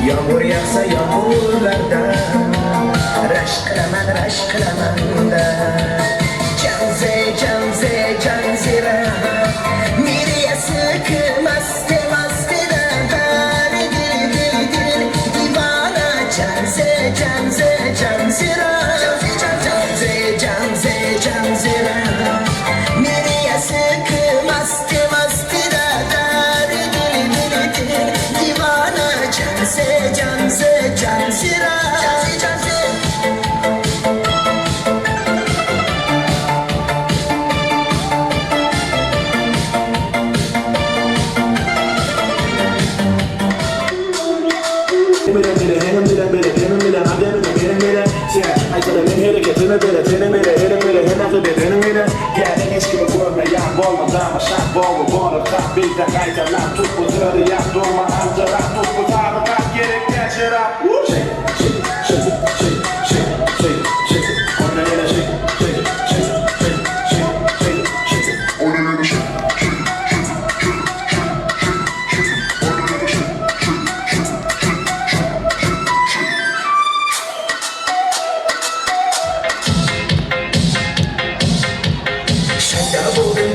Yağmur yağsa yağmurlardan Rashk qilaman da Janzira Miriyasi ki masti da Bari dil divana Janzira Janzira Miriyasi ki masti da Bari dil divana Janzira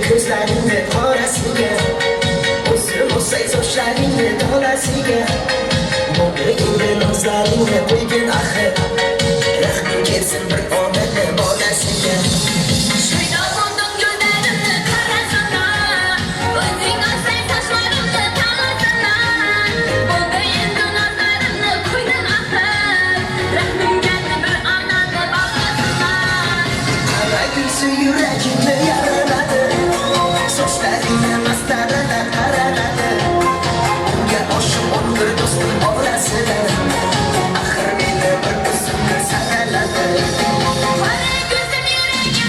Gözlerimde parasıga O'zim olsay sochlaringni dolasiga Mo'g'ingni nozlaringni qo'ygin axir Rahming kelsin bir onani bolasiga Shaydo bo'ldim yo'llarimni qarasana O'zing olsang sochlarimni talasana Bo'ldi endi nozlarimni qo'ygin axir Rahming kelsin bir onani bolasana Qara gulsi yuragimni yaraladi Sochlaringni mastarada qaraladi Unga oshiq bir do'stim orasida Axir meni bir o'zimni saraladi Qara ko'zim yuragim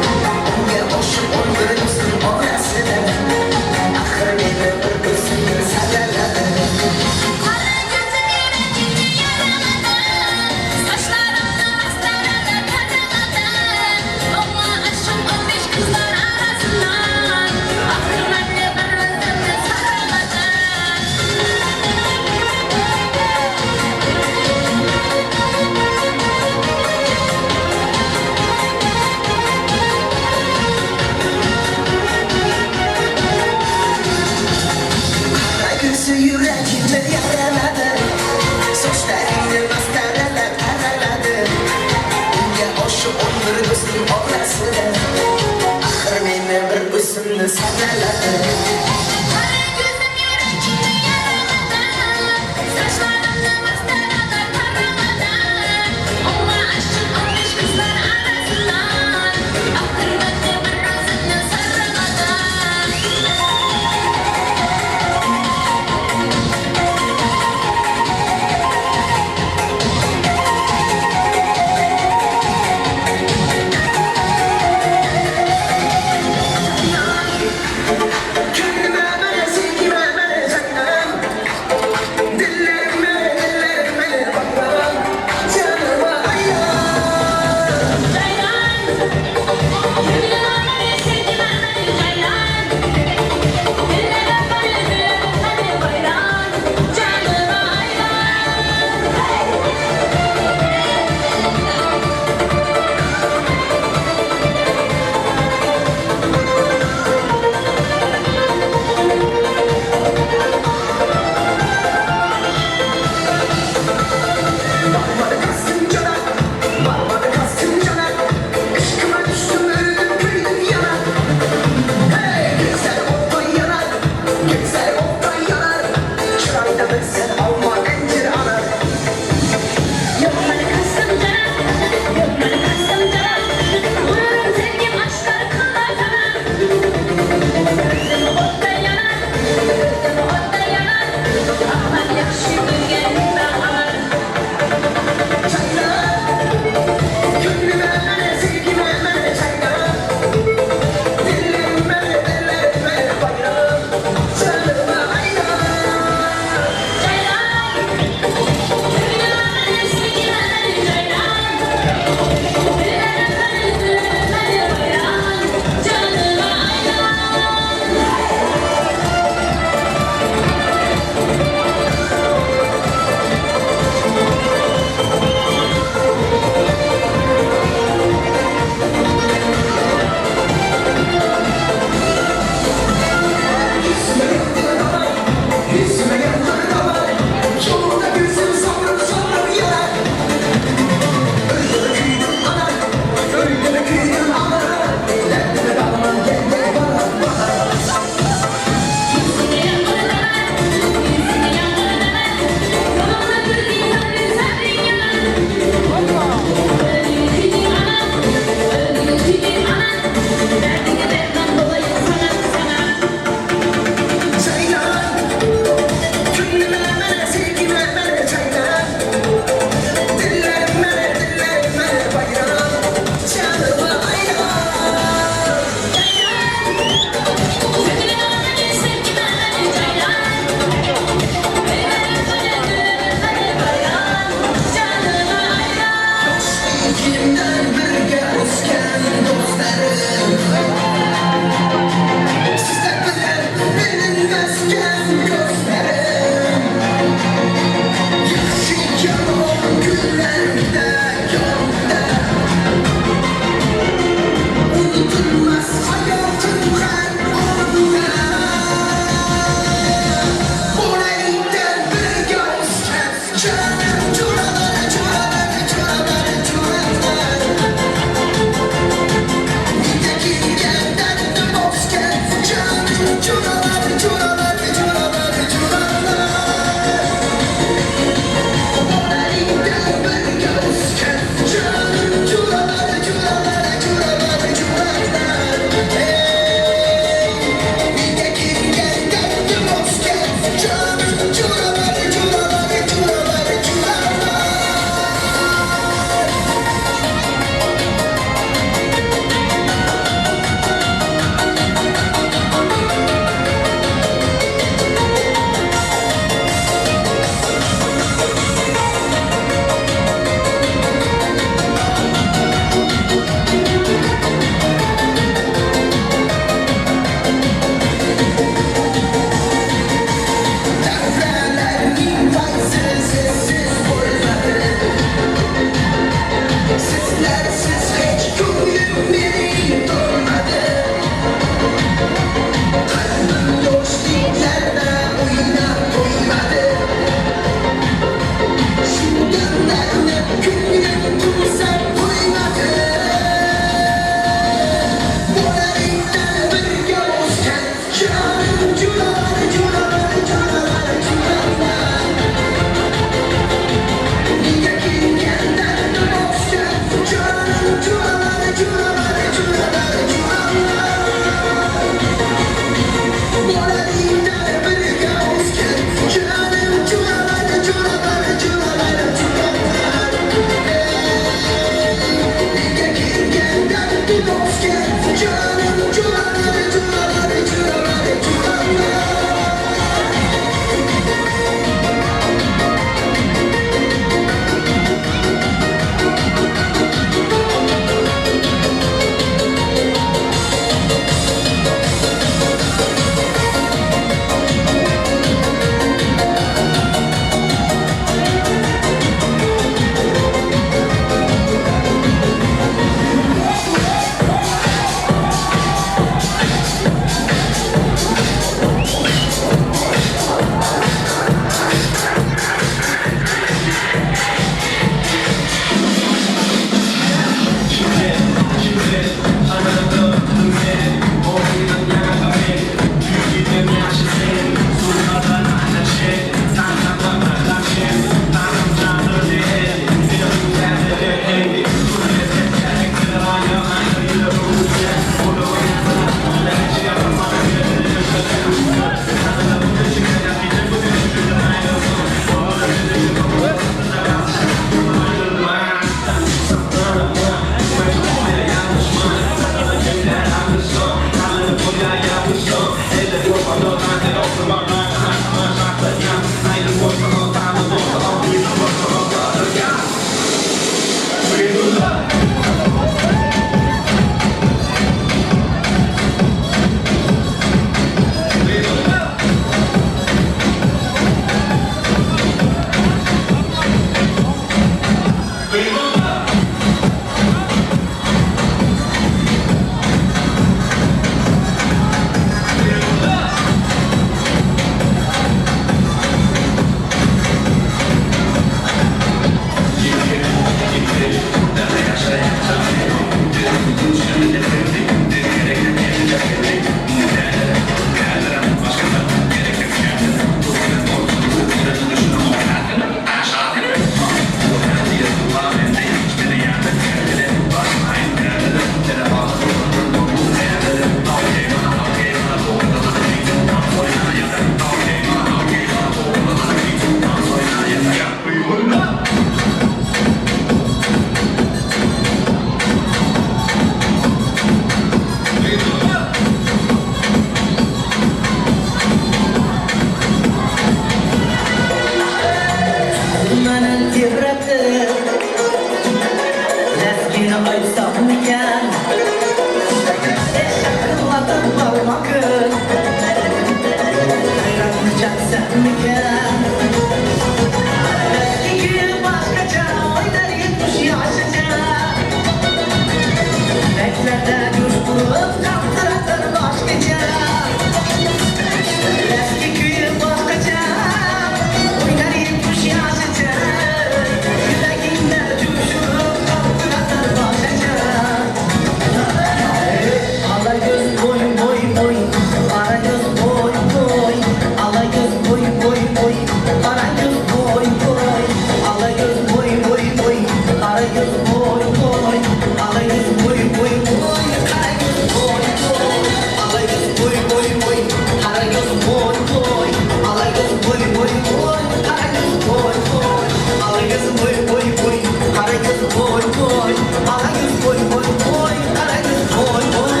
toy toy. Arayüz toy toy toy. Arayüz toy toy.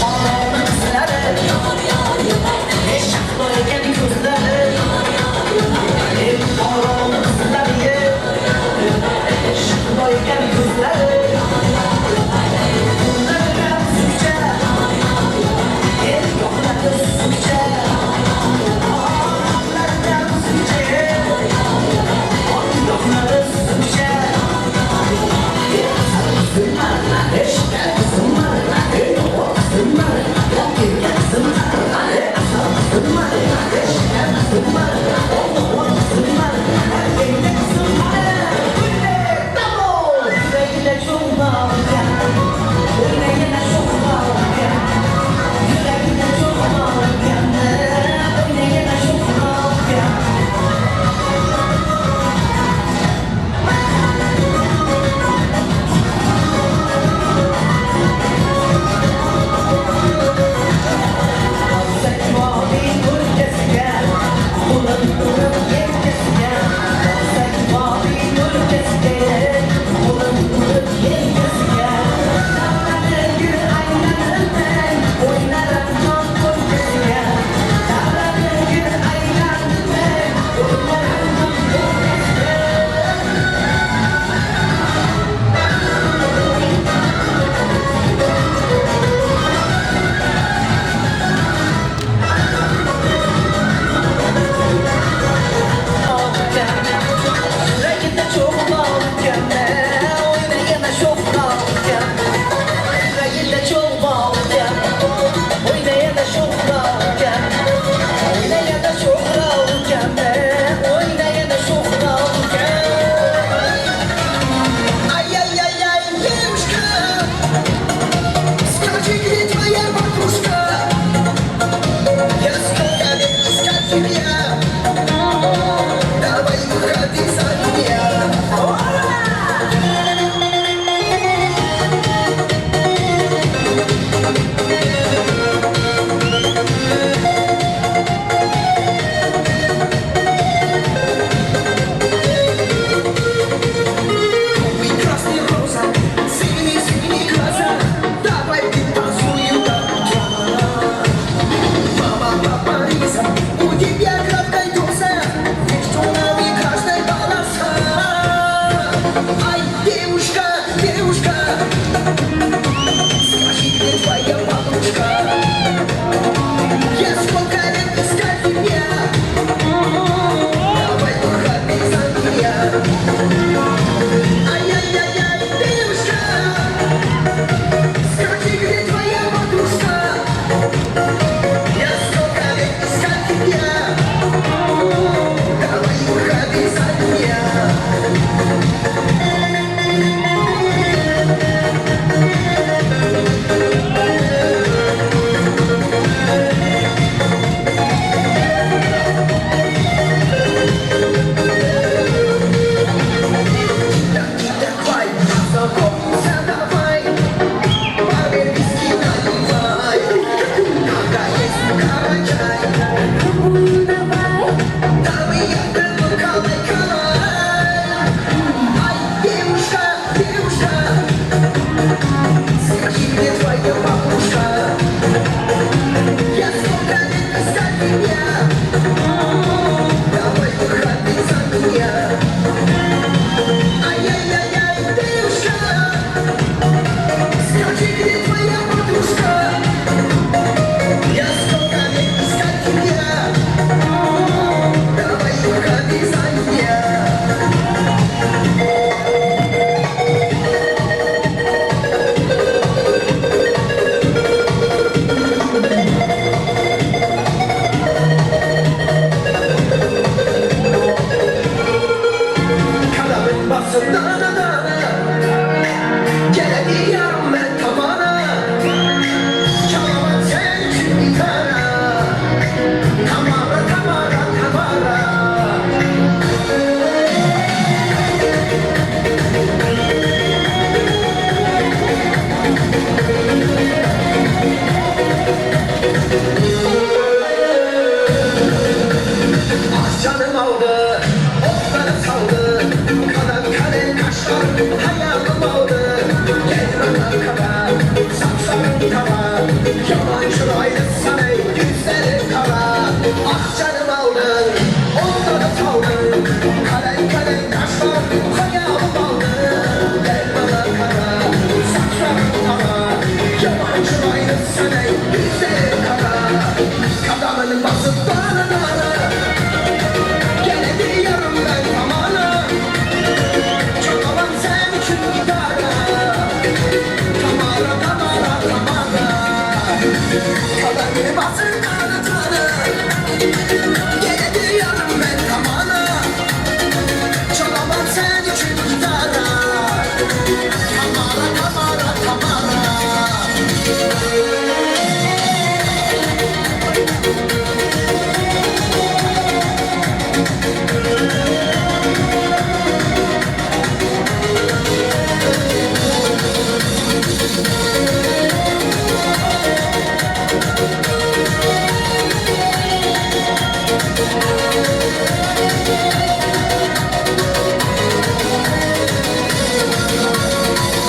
Bağlanan kızları, eşek doyken kızları. Bağlanan kızları, eşek doyken kızları. Bunları sıkça, el yokladı sıkça. Ağlardan sıkça, el yokladı sıkça. sana yüzleri kara. Ah canım aldın, onları saldın. Kalen kalen kaşlar, hayalım aldın. Gel bana kara, saçlarım kara. Yabancı aynı sana yüzleri kara. Kadamını basıp bana dara. Gene diyorum ben tamana. Çalamam sen için gitara. Tamara tamara tamara. Kadamını basıp bana dara. Gene diyorum ben tamana. Çalamam sen için gitara. Tamara tamara tamara.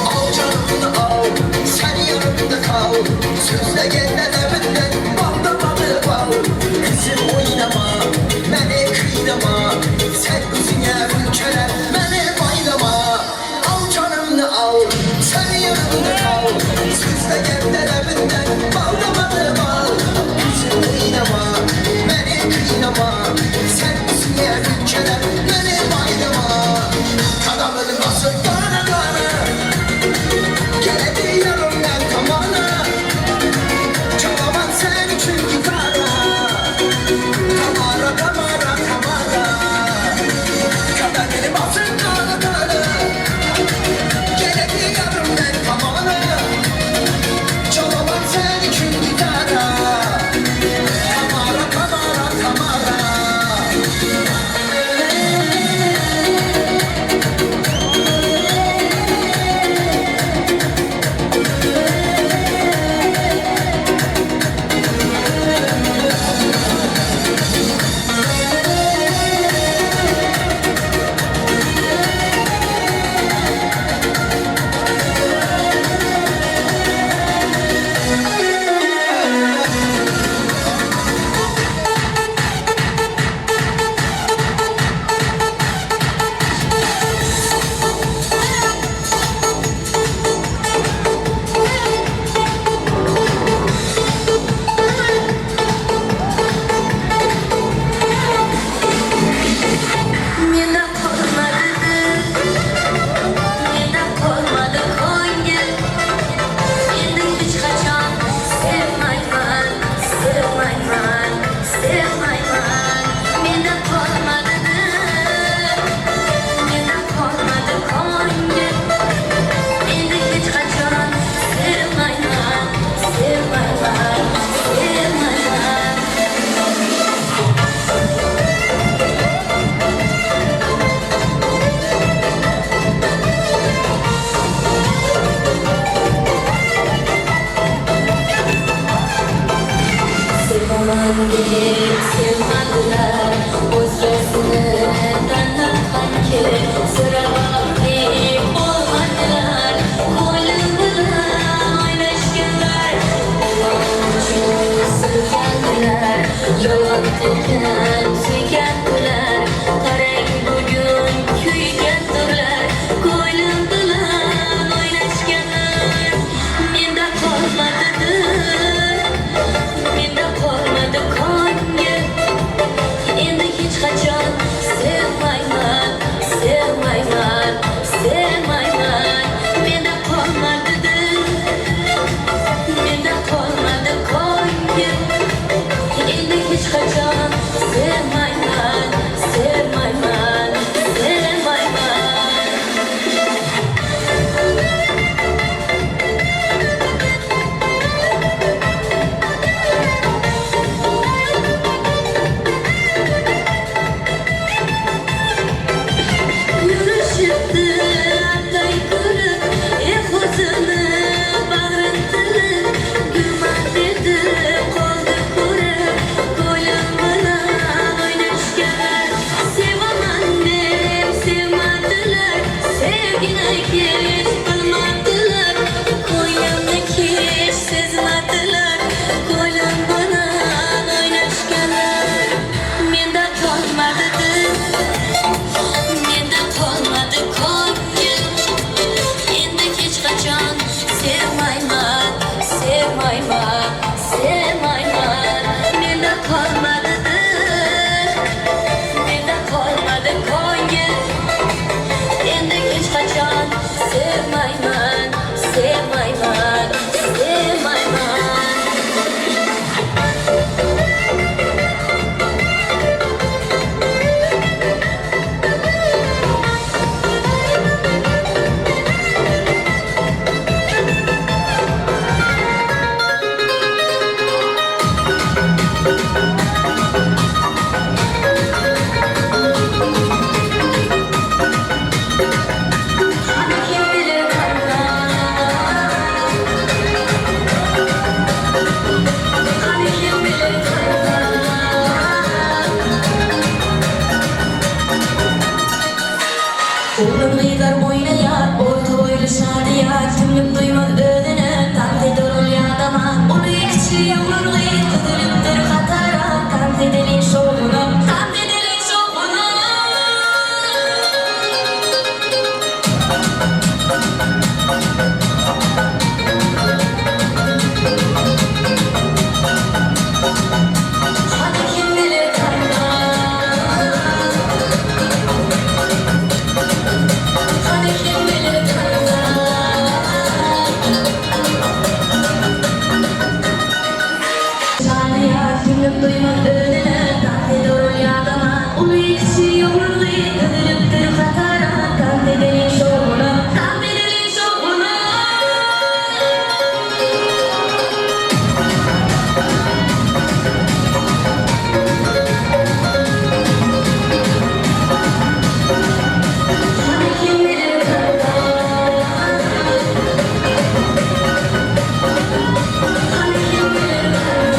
Al canımını al, sen yanımda kal. Sözle gelen evinden balda balı bal. Kızım oynama, beni kıynama. Sen üzüne ülkeler, beni baylama. Al canımını al, sen yanımda kal. Sözle gelen evinden balda balı bal. Kızım oynama, beni kıynama. Sen üzüne ülkeler, beni baylama. Kadamını basıp bana dara. Gene diyorum ben tamana. Çalamam sen için gitara. Tamara tamara tamara. Kademini basıp bana dara. Gene diyorum ben tamana. Çalamam sen için gitara. Tamara tamara tamara. Menda olmadı Konya. Endi hech qachon sevmayman, sevmayman, sevmayman. Menda olmadı Konya. Endi hech qachon sevmayman, sevmayman, sevmayman. Sevmem deyip sevmediler. O'zgasini tanıgan ki so'rab deyip olmadılar. Ko'nglim bilan o'ynashganlar, o'g'lim uchun sevgandilar. Yolg'on ekan suygandilar. Qarang bugun kuygandirlar. Ko'nglim bilan o'ynashganlar. Menda qolmadi Konya. Endi hech qachon sevmayman, sevmayman, sevmayman. Menda qolmadi Konya. Endi hech qachon sevmayman. Hani kim bilir kader, hani kim bilir kader. Oğlum gider boyuna yar, orta boylu şadı yar. Kimlik duymaz ödene, tante durul yadama. Onu ekşi yavurlu, kıdırıptır katara. Tante delin şovunu, tante delin şovunu. Hani kim bilir kader, hani kim bilir kader. Şadı yar, kimlik duymaz ödene, tante durul yadama. Onu ekşi yavurlu, kıdırıptır katara. Tante delin şovunu, tante delin şovunu. Hani kim bilir kader, hani kim bilir kader.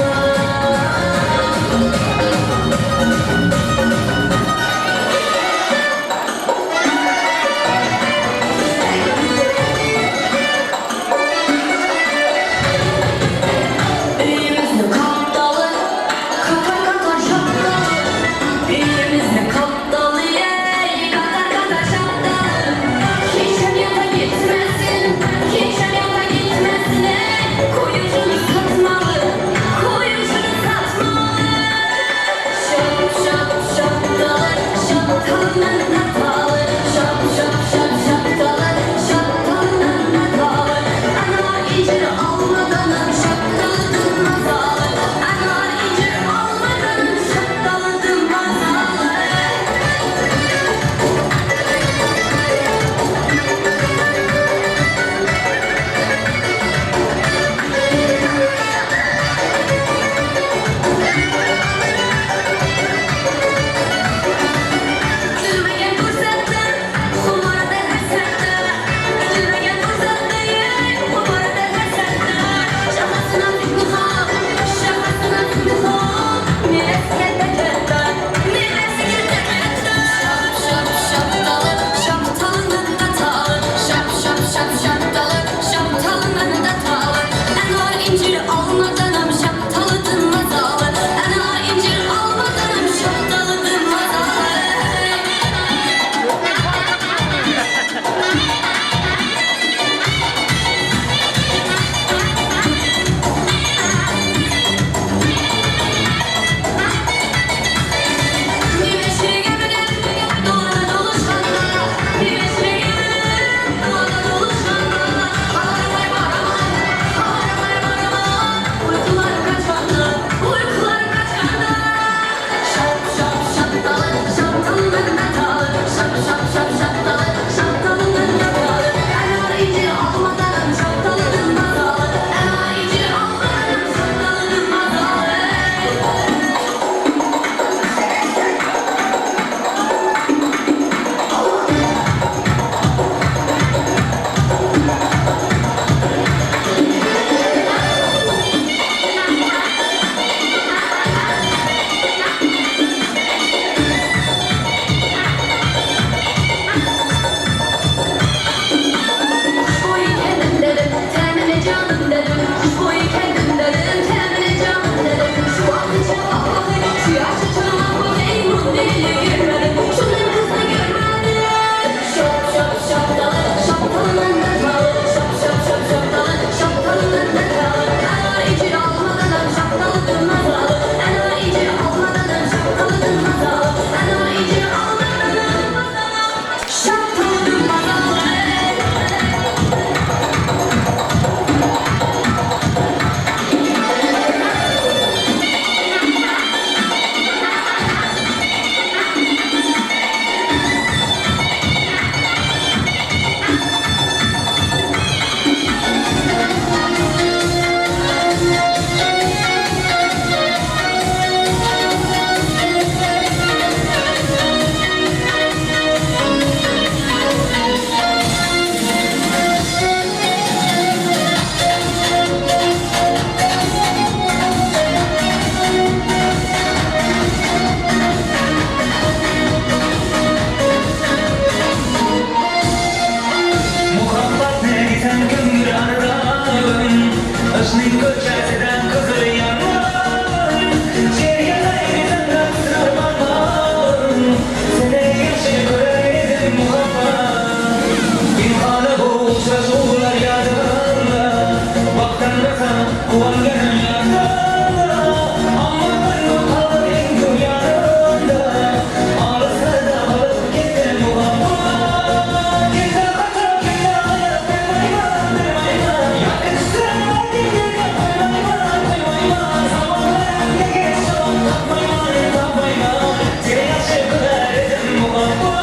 tapmayman, tapmayman. Seni yaxshi ko'rar edim muhabbat.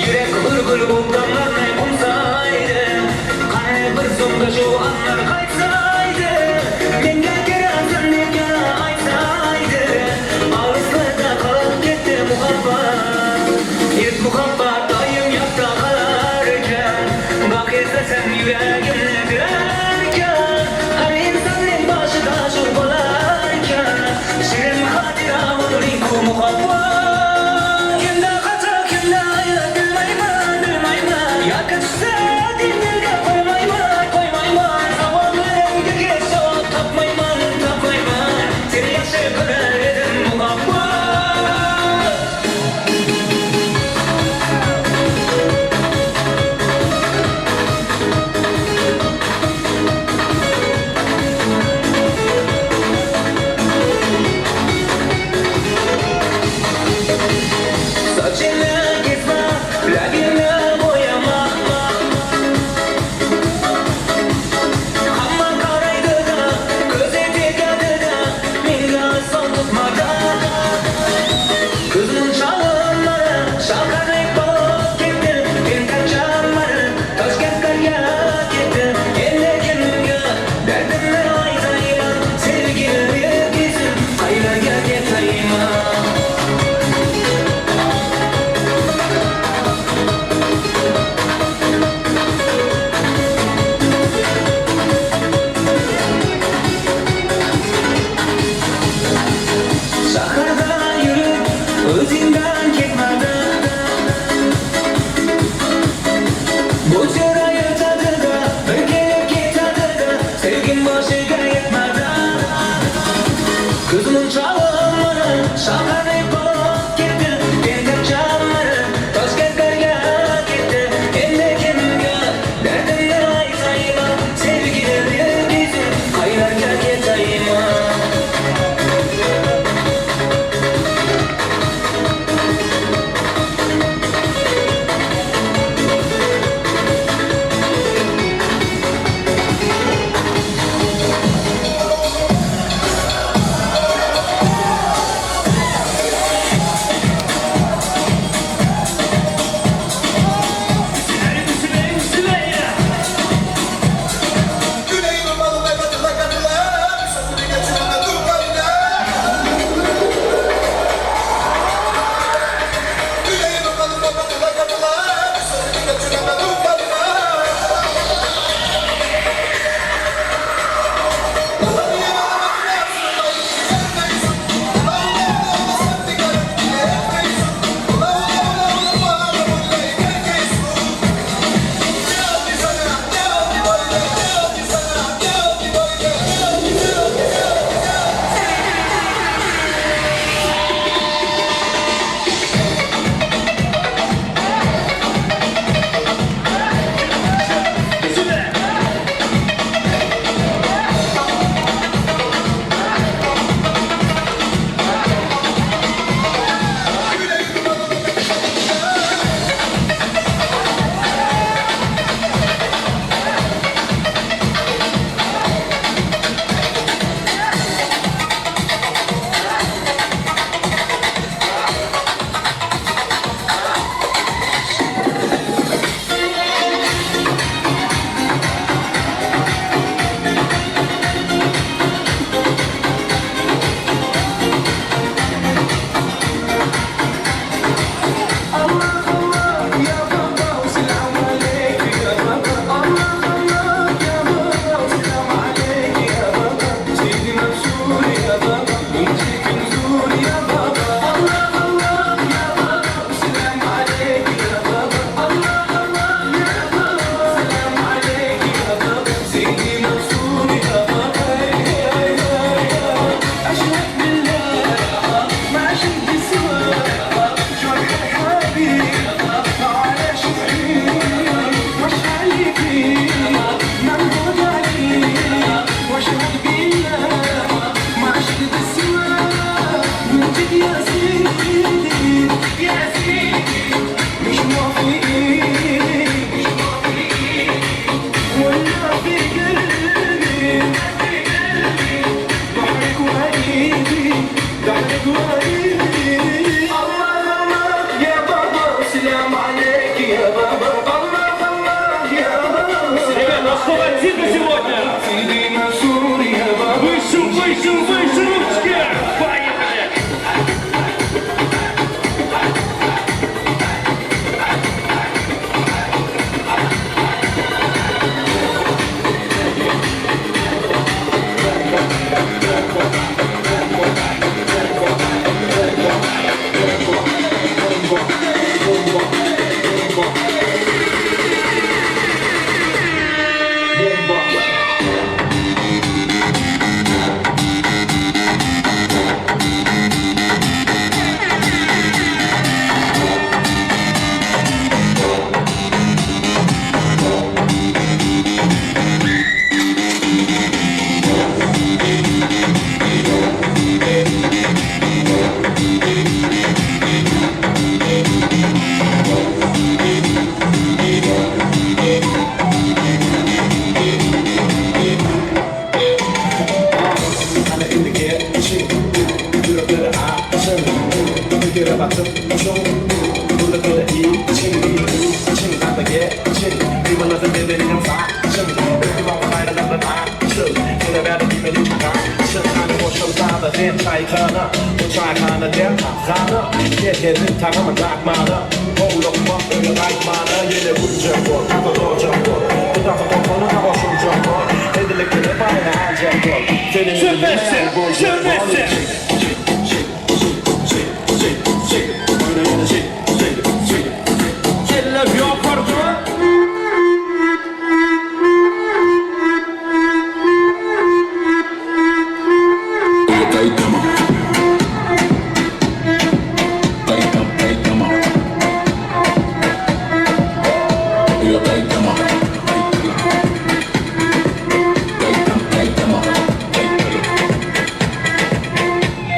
Yürek hırgır buldanlarını kumsaydı. Qani bir so'mda shu anlar qaytsaydı. Menga keraksan deb yana aytsaydı. Olislarda qolib ketdi muhabbat. Ilk muhabbat doim yodda qolarkan. Boq eslasan yuragimni tirarkan. Har insonning boshida shu bo'larkan. Shirin xotira umring bu muhabbat. Kimda xato, kimda ayb bilmayman, bilmayman. Yoki tushsa dilga qo'ymayman, qo'ymayman. Savollarimga javob topmayman, topmayman. Seni yaxshi ko'rar edim muhabbat. Спасибо сегодня! Выше, выше, выше ручки! Поехали! Sürmezsin! Sürmezsin! Kelle yapardı.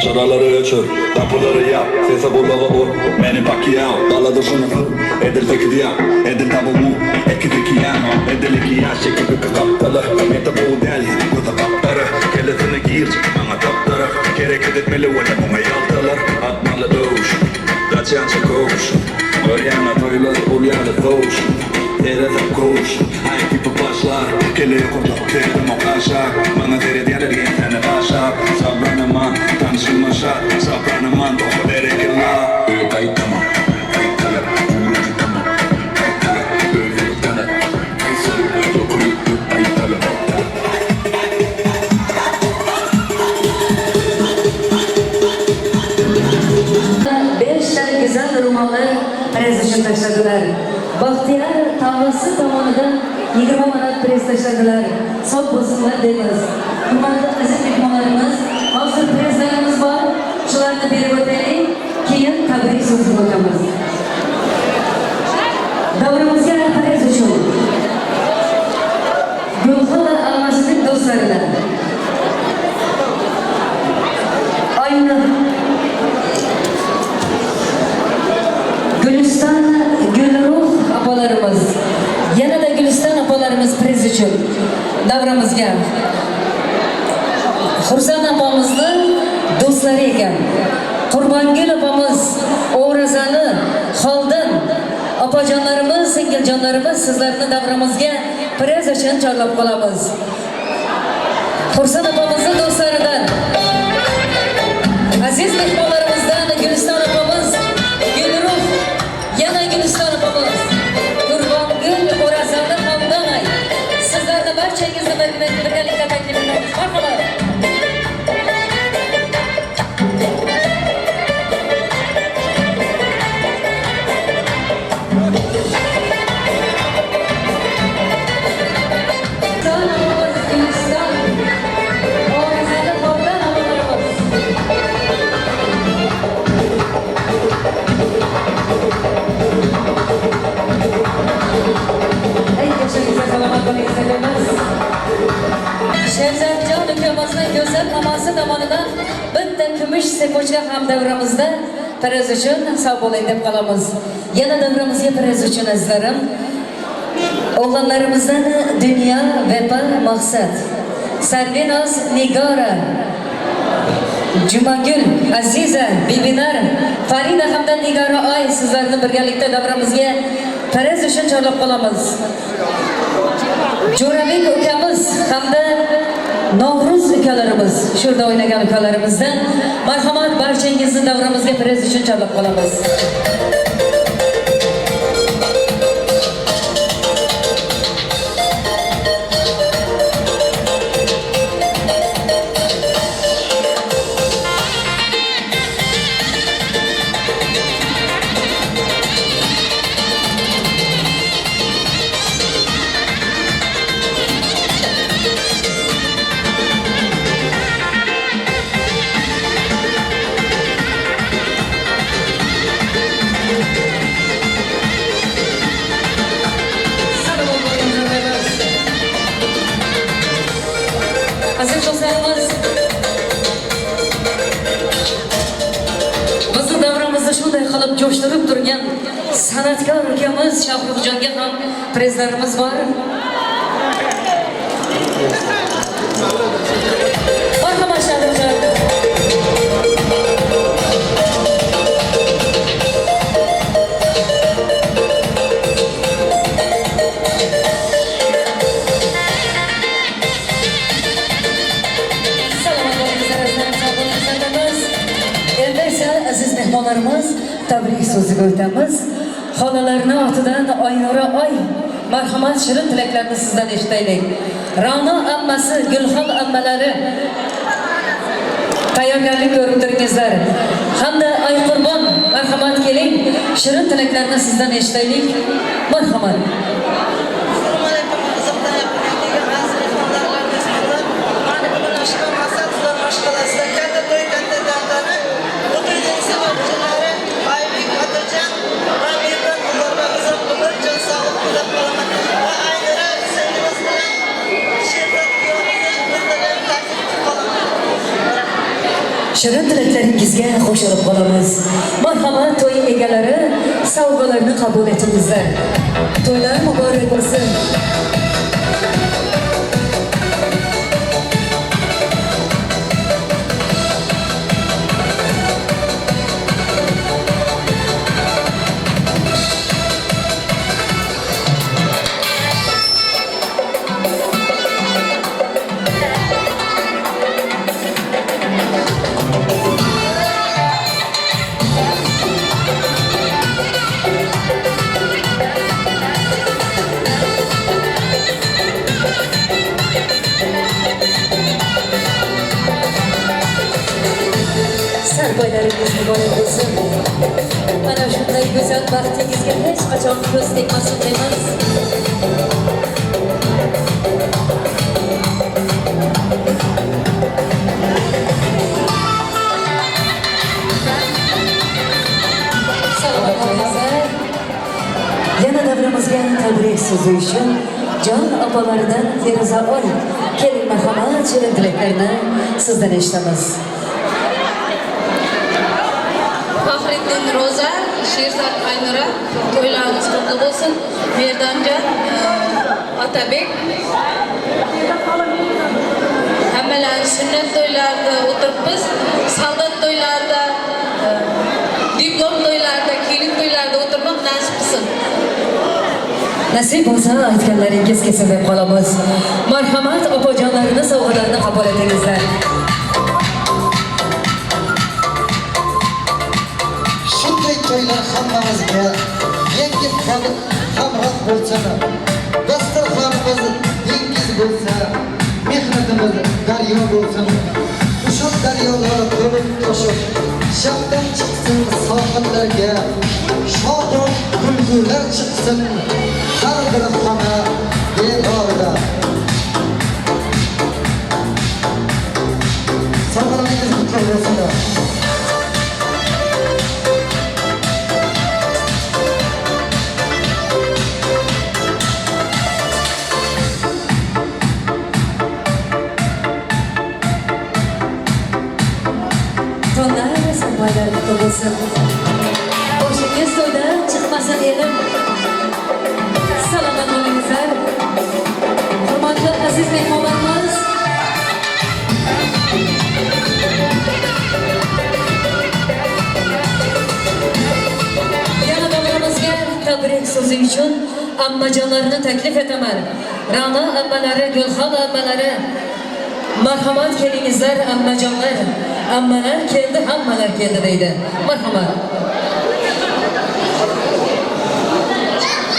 Sıraları açır, tapuları yap, sese bulağı vur. Beni Pacquiao, daladı sınıfı. Edil teki diyam, edil tavuğu. Ekideki yama, edil iki yaş, çekip kaptalı. Meta bu deli, bu da kaptarı. Kelesini giyir, bana kaptarı. Gerek edetmeli, vana buna yaltalar. Atmalı doğuş, kaçan çıkış. Öryana toylar, ulyana doğuş. Tereden koş, ay tipi başlar. Kele kurduk, terden o kaşar. Bana deri diğer tane başar. Sabranıma, tanışılmışa. Sabranıma, doğru derekilla. Kayıtlama, kayıtlar, uğraşıtlama. Öğretene, dokunuk, kayıtlar. Beş tane güzel romanlar prez için taşladılar. Bahtiyar tavası tomonidan 20 manat prez taşladılar. Sağ olsunlar deymiz. Hurmatli aziz mehmonlarimiz, hozir prezlarimiz bor. Shularni berib o'taylik, keyin tabrik so'zini o'tamiz. Davrimizga prez uchun Gulxola Almashning do'stlaridan Oyna Güliston Gulruh opalarimiz, yana da Güliston opalarimiz prez uchun davramizga Xursand opamizni do'stlari ekan. Qurbongul opamiz, O'razali, Xoldin opajonlarimiz, singiljonlarimiz sizlarni davramizga prez uchun chorlab qolamiz. Xursand opamizni do'stlaridan aziz mehmonlarimizdan Güliston opamiz, Gulruh, yana Güliston opamiz, Qurbongul, O'razali, Xoldin. Sizlarni barchangizni birgalikda taklif etamiz. Marhamat. Sherzodjon ukamizning go'zal mamasi tomonidan bitta kumush sepochka ham davramizda prez uchun sog' bo'ling deb qolamiz. Yana davramizga prez uchun azizlarim o'g'illarimizdan Dunyo, Vefa, Maqsad, Sarvinoz, Nigora, Jumagul, Aziza, Bibinar, Farida hamda Nigora Oy sizlarni birgalikda davramizga prez uchun chorlab qolamiz. Jo'rabek ukamiz hamda Novruz ukalarimiz, shurda o'ynagan ukalarimizdan marhamat barchangizni davramizga priz uchun chaqirib qolamiz. Aziz do'stlarimiz, bizni davramizda shunday qilib jo'shtirib turgan san'atkor ukamiz Shohruxjonga ham prizlarimiz bor. Marhamat Shohruxjon. Aziz mehmonlarimiz, tabrik so'ziga o'tamiz. Xonalarning otidan Oynura Oy marhamat shirin tilaklarni sizdan eshitaylik. Ra'no ammasi, Gulxon ammalari tayyorgarlik ko'rib turingizlar. Hamda Ay Qurbon marhamat keling, shirin tilaklarni sizdan eshitaylik. Marhamat. Shirin tilaklaringizga qo'shilib qolamiz. Marhamat to'y egalari, sovg'alarni qabul etingizlar. To'ylar muborak bo'lsin. Sarboylaringiz muborak bo'lsin. Mana shunday go'zal baxtingizga hech qachon ko'z tegmasin deymiz. Salomat bo'linglar. Yana davramizga tabrik so'zi uchun jon opalaridan Feruza Oy keling, marhamat shirin tilaklarni sizdan eshitamiz. Fahriddin Roza, Sherzod Aynura, to'ylarimiz qutlug' bo'lsin. Merdonjon, Otabek. Hammalarni sunnat to'ylarida o'tiribmiz, soldat to'ylarida, diplom to'ylarida, kelin to'ylarida o'tirmoq nasib qilsin. Nasib bo'lsa aytganlaringiz kelsin deb qolamiz. Marhamat opajonlarni sovg'alarini qabul etingizlar. Shunday to'ylar hammamizga yengil qolib hamroh bo'lsin. Dasturxonimiz dengiz bo'lsa, mehnatimiz daryo bo'lsin. O'sha daryolar to'lib toshib, shabdan chiqsin sohillarga, shodon kulgular chiqsin har bir xona devorida. Sog'ligingiz qutlug' bo'lsin. bo'lsin. Boshingiz to'ydan chiqmasin elim. Salomat bo'linglar. Hurmatli aziz mehmonlarimiz, yana davramizga tabrik so'zi uchun ammajonlarni taklif etaman. Ra'no ammalari, Gulxon ammalari, marhamat kelingizlar ammajonlar. Ammalar keldi, hammalar keldi deydi. Marhamat.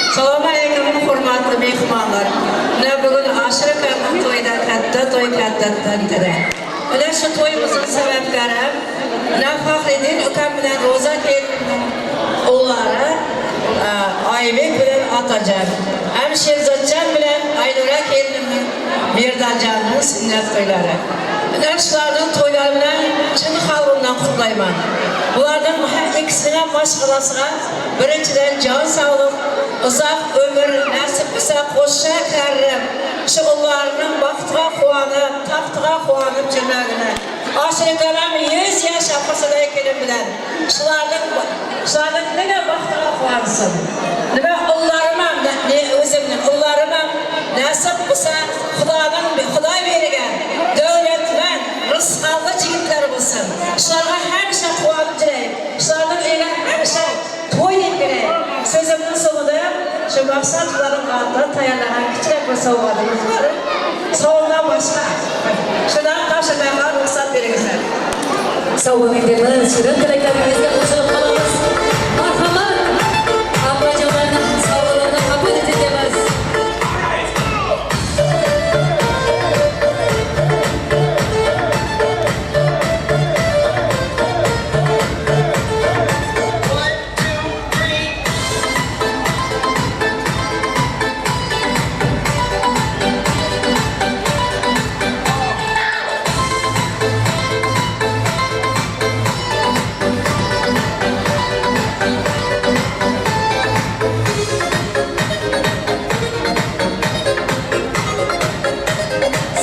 Assalomu alaykum hurmatli mehmonlar. Mana bugun Ashrakanning to'yida katta to'y kattadan. Mana shu to'yimizning sababkari Faxriddin ukam bilan Ro'za kelinning o'g'illari Oybek bilan Otajon, ham Sherzodjon bilan Aynura kelinning Merdajonning sunnat to'ylari. Mana shularning to'ylari bilan chin qalbimdan qutlayman. Bulardan ikkisining boshqalasiga birinchidan jon sog'lik, uzoq umr nasib etsa qo'shsha karim, shu ularning baxtiga quvonib, taxtiga quvonib jirmagini. Oshirikalam 100 yosh apasida kelin bilan shularning nega baxtiga quvonsin. Nima ullarim ham o'zimning ullarim ham nasib etsa Xudoy bergan davlatman, rizqli yigitlar bo'lsin. Shularga hamisha quvonib jiraylik. Shularning uyiga hamisha to'yib kiraylik. Sözümün sonunda şu maksatların altında tayarlanan küçük bir savunmadığımız var. Savundan başka. Şuradan karşılayan ruhsat verirler. Savun edemez, şirin dileklerimizle uçurup kalırız. Marhamat, ammajonlarning savunlarını kabul edemez.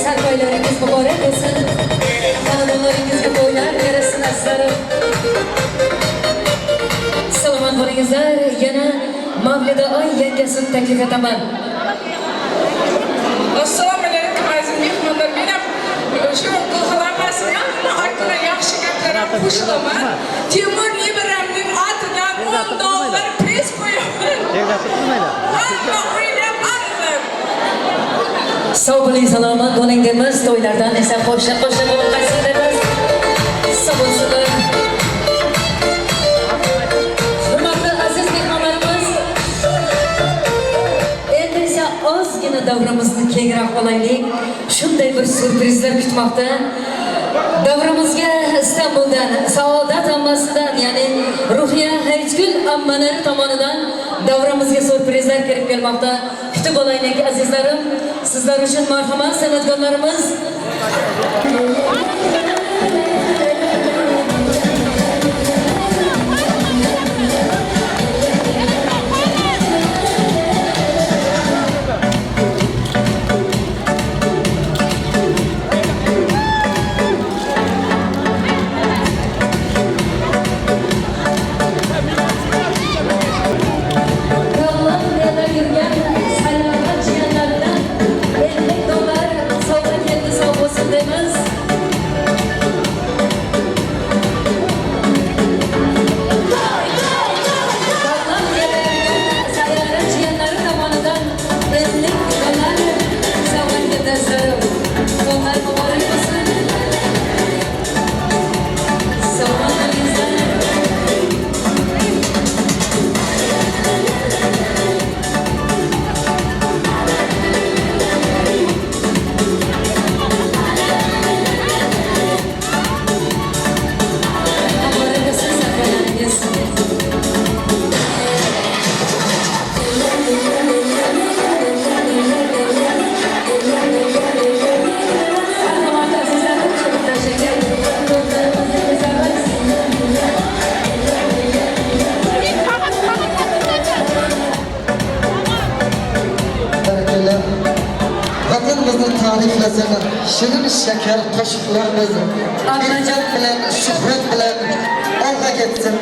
Sarkoylarınız mübarek olsun. Hanımlarınızga to'ylar yarasin aslarım. Salomat bo'lingizlar. Yana Mavlida oy yangasini taklif etaman. Assalomu alaykum aziz mehmonlar. Men ham shu qilg'alamasini aytgan yaxshi gaplarga qo'shilaman. Timur Ibramning atidan $10 pes qo'yaman. Hamma o'ylab arziq. Sog' bo'ling, salomat bo'ling demiz. To'ylardan esa qo'sha bo'lib qaytsin demiz. Sog' bo'lsinlar. Hurmatli aziz mehmonlarimiz, endi esa ozgina davramizni kengroq olaylik. Shunday bir surprizlar kutmoqda. Davramizga Istanbuldan, Saodat ammasidan, ya'ni Ruhiya Haychgul ammalari tomonidan davramizga surprizlar kirib kelmoqda. Kutib olaylik azizlarim. Sizlar uchun marhamat san'atkorlarimiz. Kolumbiyadan yurgan sayyorat jiyanlaridan $50 sovg'a keldi, sog' bo'lsin deymiz. Kolumbiyadan sayyorat jiyanlari tomonidan $50 sovg'a keldi. Sovg'alar muborak bo'lsin. Sovg'a qilingizlar. Barakallah. Vatanımızın tariflasını şirin şeker qo'shiqlarimiz izzat bilan, shuhrat bilan olg'a ketsin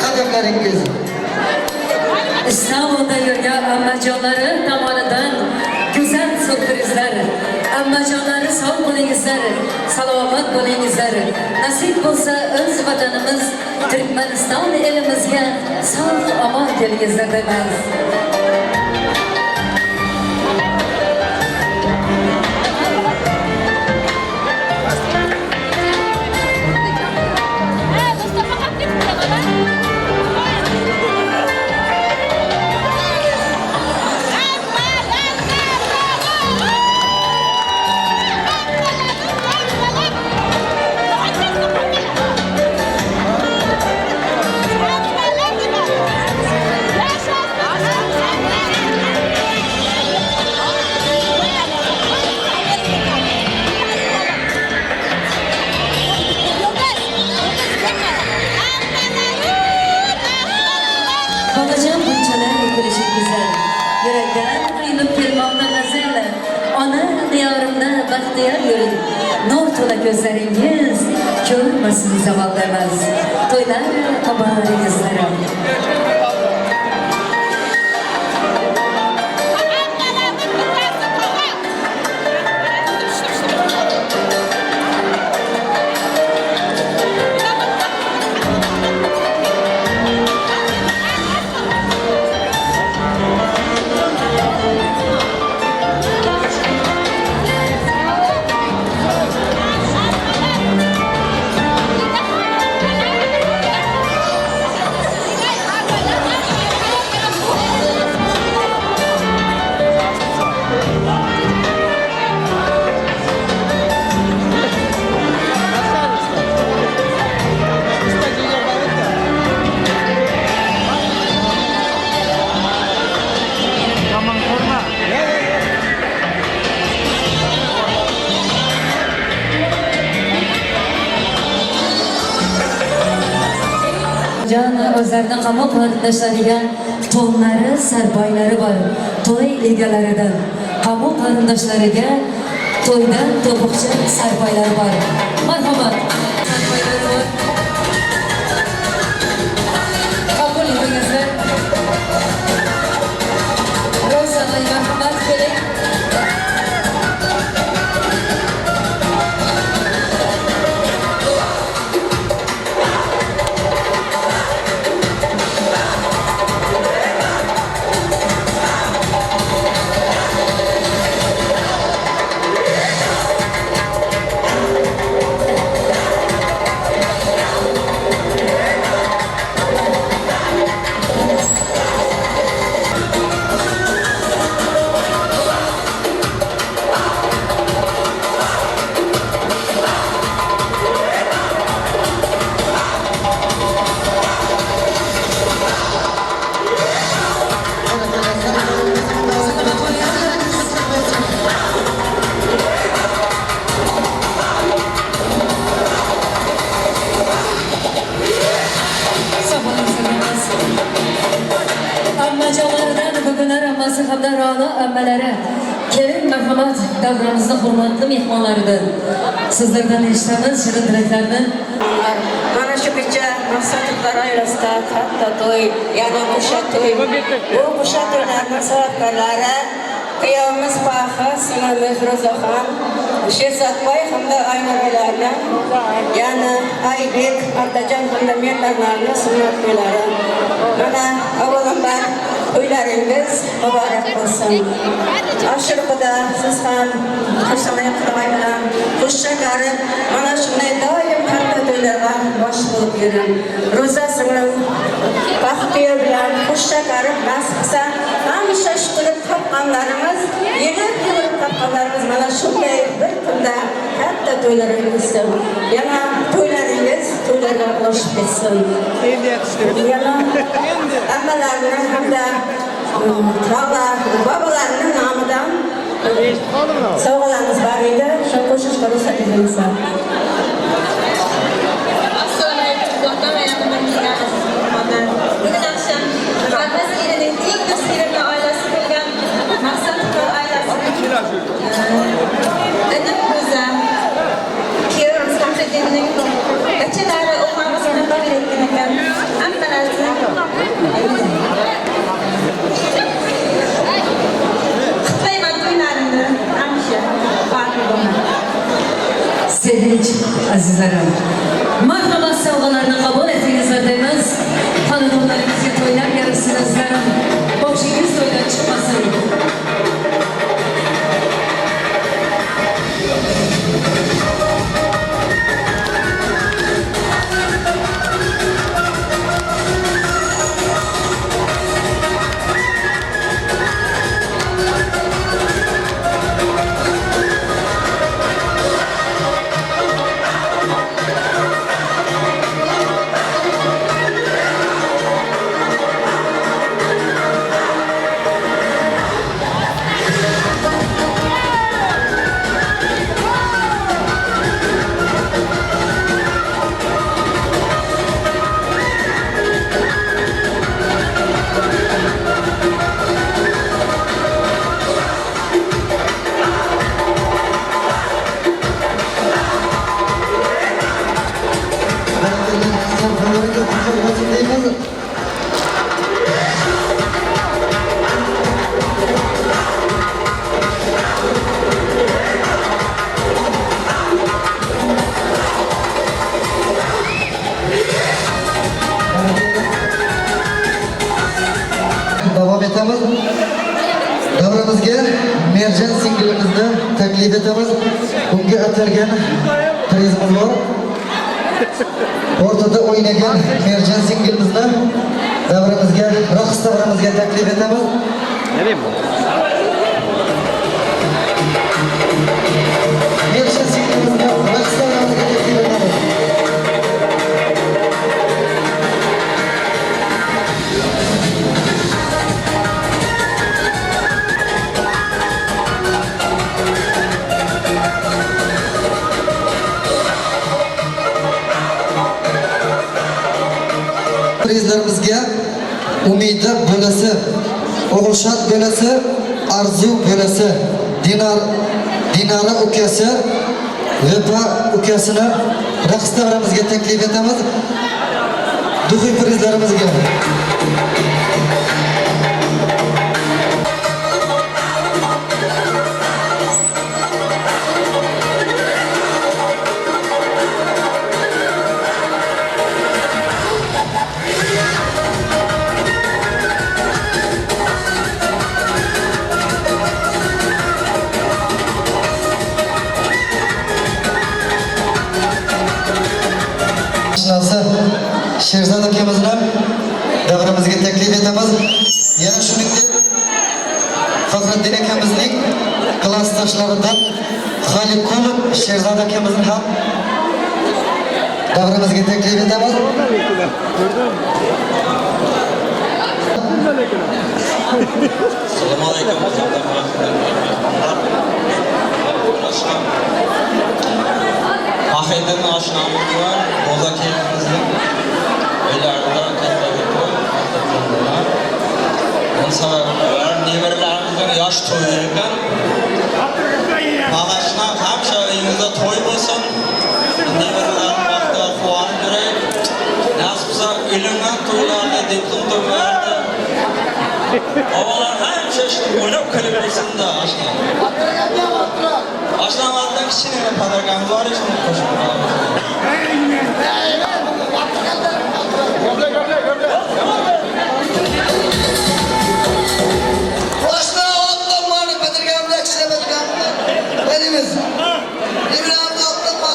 qadamlaringiz. İstanbul'da yurgan ammajonlari tomonidan go'zal surprizlar. Ammajonlari sog' bo'lingizlar, salomat bo'lingizlar. Nasib bo'lsa o'z vatanimiz Turkmaniston elimizga sog' omon kelingizlar deymiz. bahtiyar görün. Nur tola gözleringiz, görünmesin zavallarınız. Toylar kabarınızlara. Can özlerine kamu kardeşleriyle tonları, serbayları var. Toy ilgelerinden. Kamu kardeşleriyle toydan topukça serbayları var. Merhamet. Serbayları var. Kabul edinizler. Rozan'la merhamet gerek. Ammacalardan bugünler amması habdaralı ammalari. Kelin merhamet davranızda hurmatlı mehmonlarıdır. Sizlerden iştemiz, şirin dileklerini. Mana şu gece maksatlar ayrısında hatta toy, yani kuşa toy. Bu kuşa toylarının sebepkarları kıyamız Paha, Sina Mehruzahan, Şehzat Bay hamda aynalarına, yani Aybek, Ardacan hamda mehtarlarına sünnet toyları. Mana avvalından toylarınız mübarek olsun. Aşırıda siz ham kuşamaya kılamayla kuşa karın, mana şunday daim hatta toylarga baş bulup yürün. Rozasının bahtiyar bilen kuşa karın nasipsa, hamisha şutulup tapmanlarımız, yürüp tapmanlarımız mana şunday bir kunda hatta toylarınız yana toylarınız toylarga ulaşıp etsin. Yana ammalarının hamda tağlar, babalarının namıdan sağlarınız var idi. Şu koşuşları satacağız. Bugün akşam Kalmaz İlinin ilk gösterimli ailesi bilgen Maksatlı ailesinin Edip Güzel Kiyarım Samsedi'nin Geçenleri okumasını kabul ettiğinden Ammalarını Kıtlayman duylarını Amşa Fatih Sevinç azizlerim. Merhaba sevgilerini kabul ettiğinizleriniz. Tanıdımlarımızı toylar yarısınızlarım. Boşunuz toydan çıkmasın. etamiz. Davramizga Merjan singlimizni taklif etamiz. Bunga atalgan prizimiz bor. O'rtada o'ynagan Merjan singlimizni davramizga, raqs davramizga taklif etamiz. Merjan singlimizni raqs davramizga taklif etamiz. Prizlarimizga Umida bo'lasi, O'g'ilshod bo'lasi, Arzu bo'lasi, Dinara ukasi, Vefa ukasini raqs davramizga taklif etamiz. Duxuy prizlarimizga Sherzod akamizni davramizga taklif etamiz. Yana shuningdek Faxriddin akamizning klassdoshlaridan Xoliqulov Sherzod akamizni ham davramizga taklif etamiz. Assalomu alaykum. Ahedin oshnomiz bor, Bozakeyimizning uylarida kattaga to'y topganlar. Bunun sababi nevaralarimizning yosh to'yi ekan. Bag'ashna hamsha uyimizda to'y bo'lsin. Nevaralarim vaqtida quvonib yuraylik. Nasib bo'lsa o'limdan to'ylarni diplom to'ylarni Oğlan hamsha shu o'ynab kulib yursin-da oshna. Oshnalardan kichkina padargamiz bor, shuni qo'shib qo'yamiz. Oshna otlanmani padargamda kichkina padargamda. Benimiz. Libramda otlanma.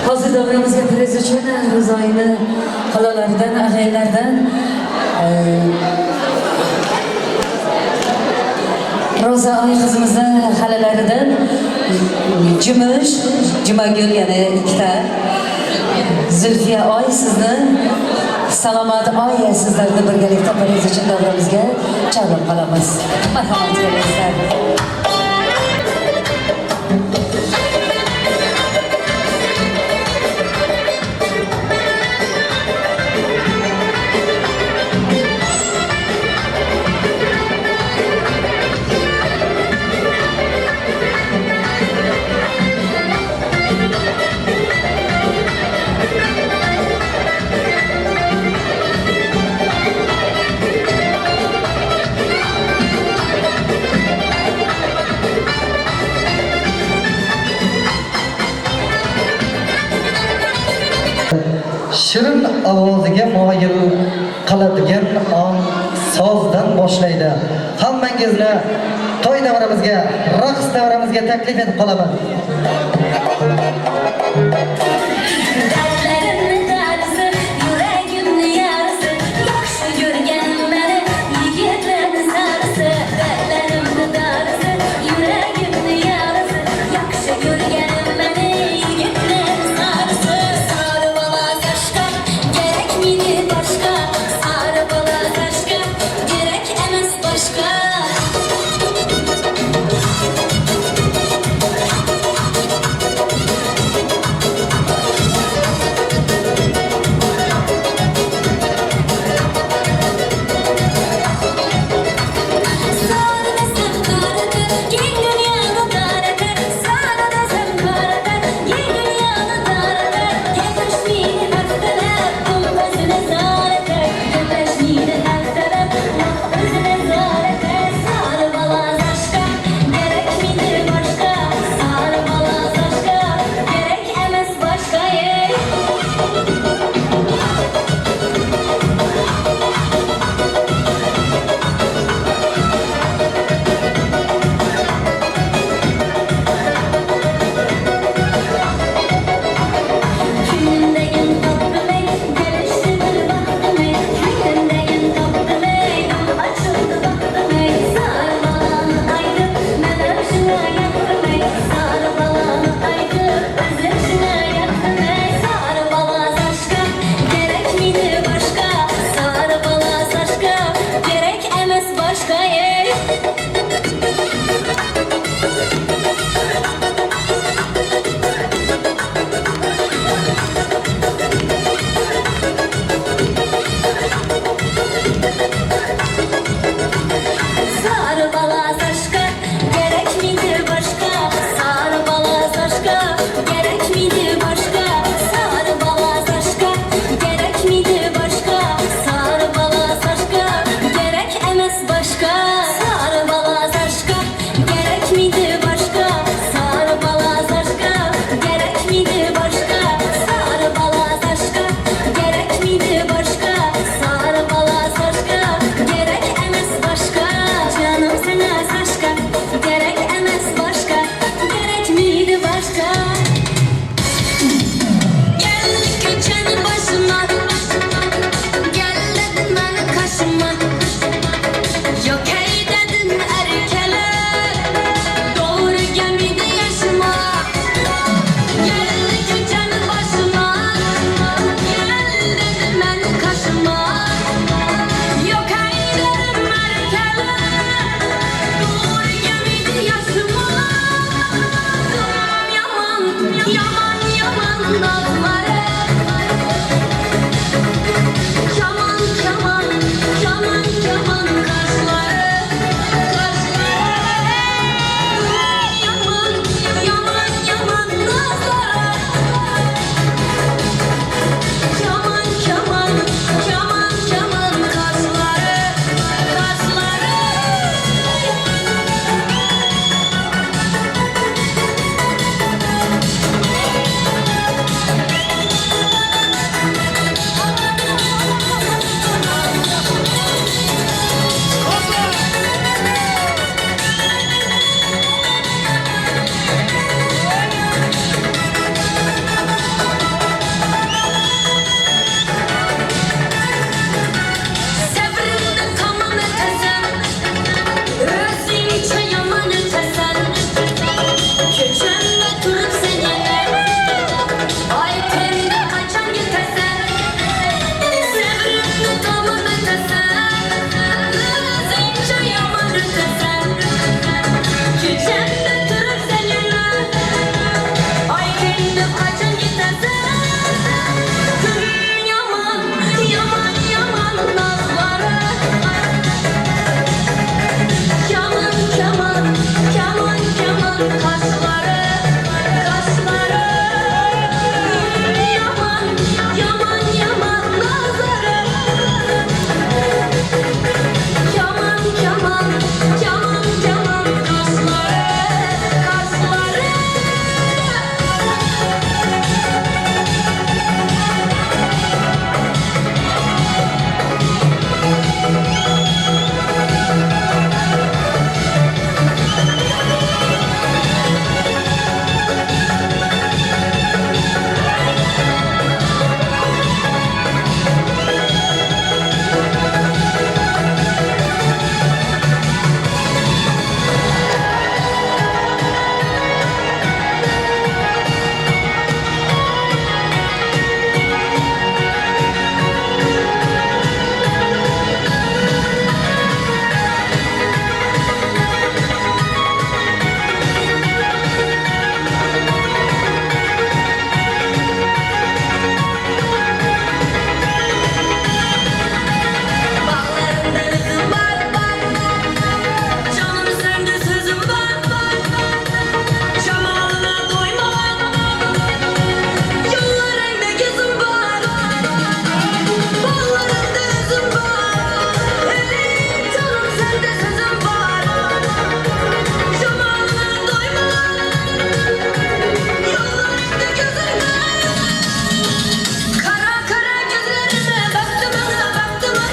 Hozir davramizga kirish uchun Ro'zoyni xalalaridan, ag'aylardan Ro'za oy qizimizni xalalaridan Jumagul yana ikkita, Zulfiya oy sizni, Salomat oy sizlarni birgalikda kirish uchun davramizga chaqirib qolamiz. Marhamat qilinglar. Shirin ovoziga moyil qiladigan on sozdan boshlaydi. Hammangizni to'y davramizga, raqs davramizga taklif etib qolaman. Yuragimni yarasi, yaxshi ko'rganim meni yigitlar sarisi.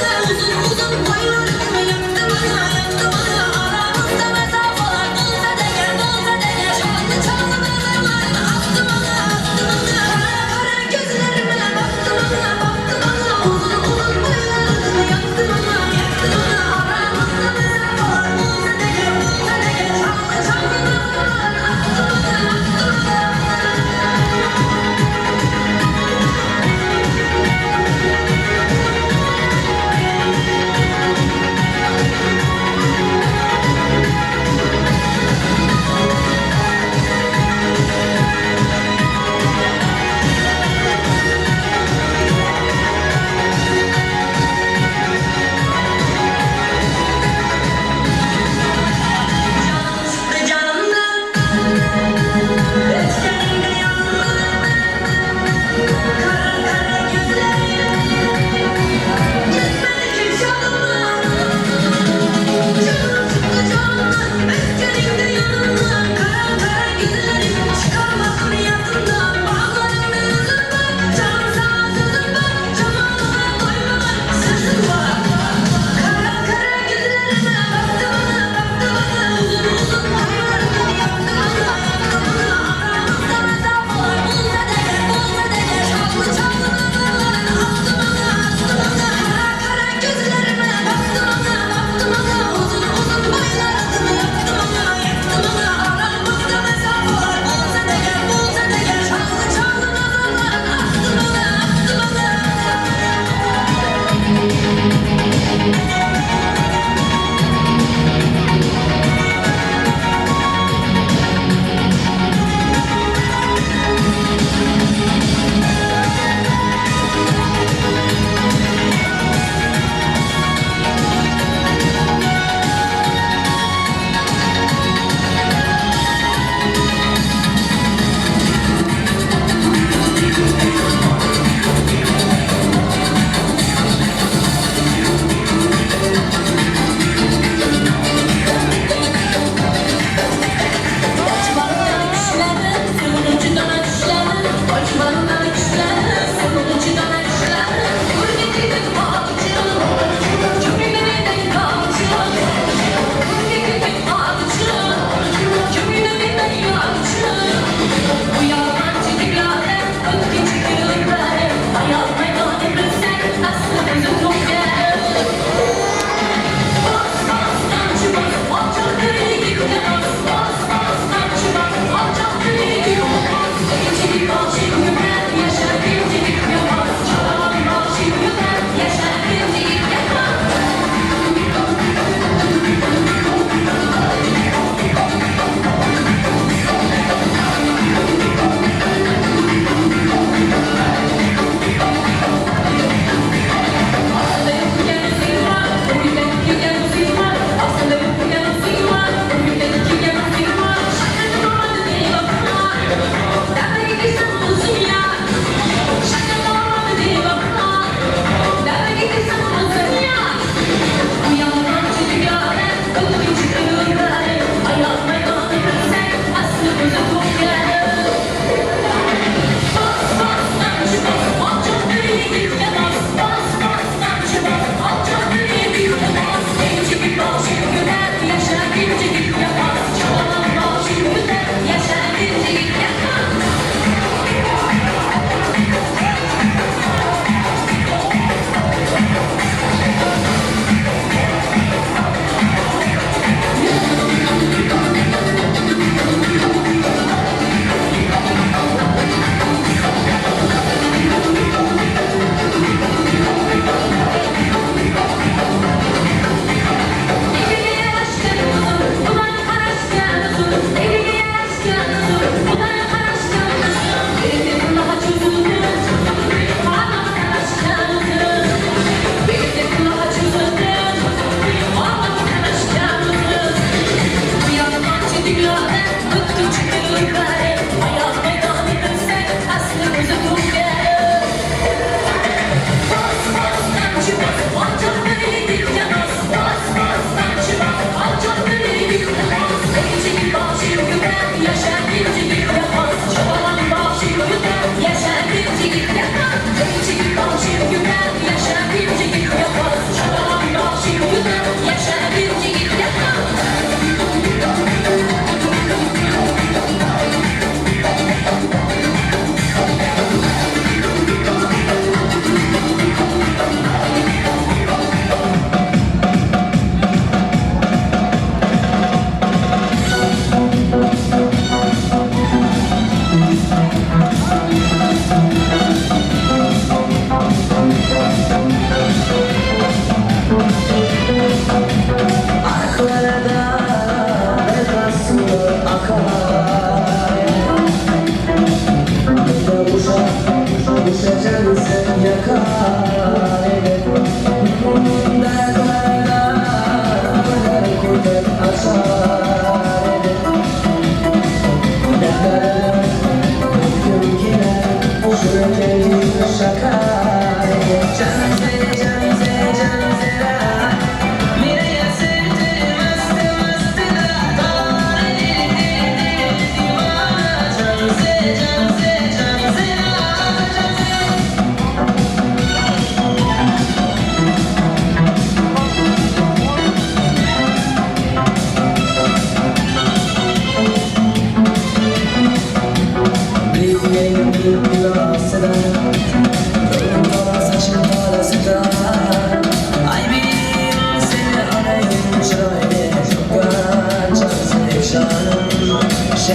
Uzun uzun boylarını yaktı bana Aramızda mesafeler bulsa da gel Şarkı çalmalarını attı bana Kara gözlerime baktı bana Uzun uzun boylarını yaktı bana Aramızda mesafeler bulsa da gel Şarkı çalmalarını attı bana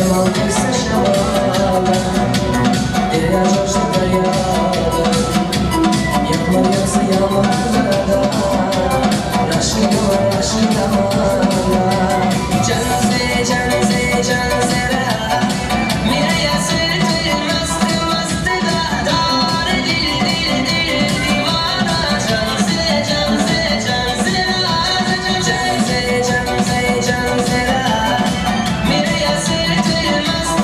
Şemal kısa şemala Derya coştu deryada Yağmur yağsa yağmurlarda Aşkı tamamla Canze zera Mire yasir tül mastı da Dar dil divana Canze zera Mire yasir tül mastı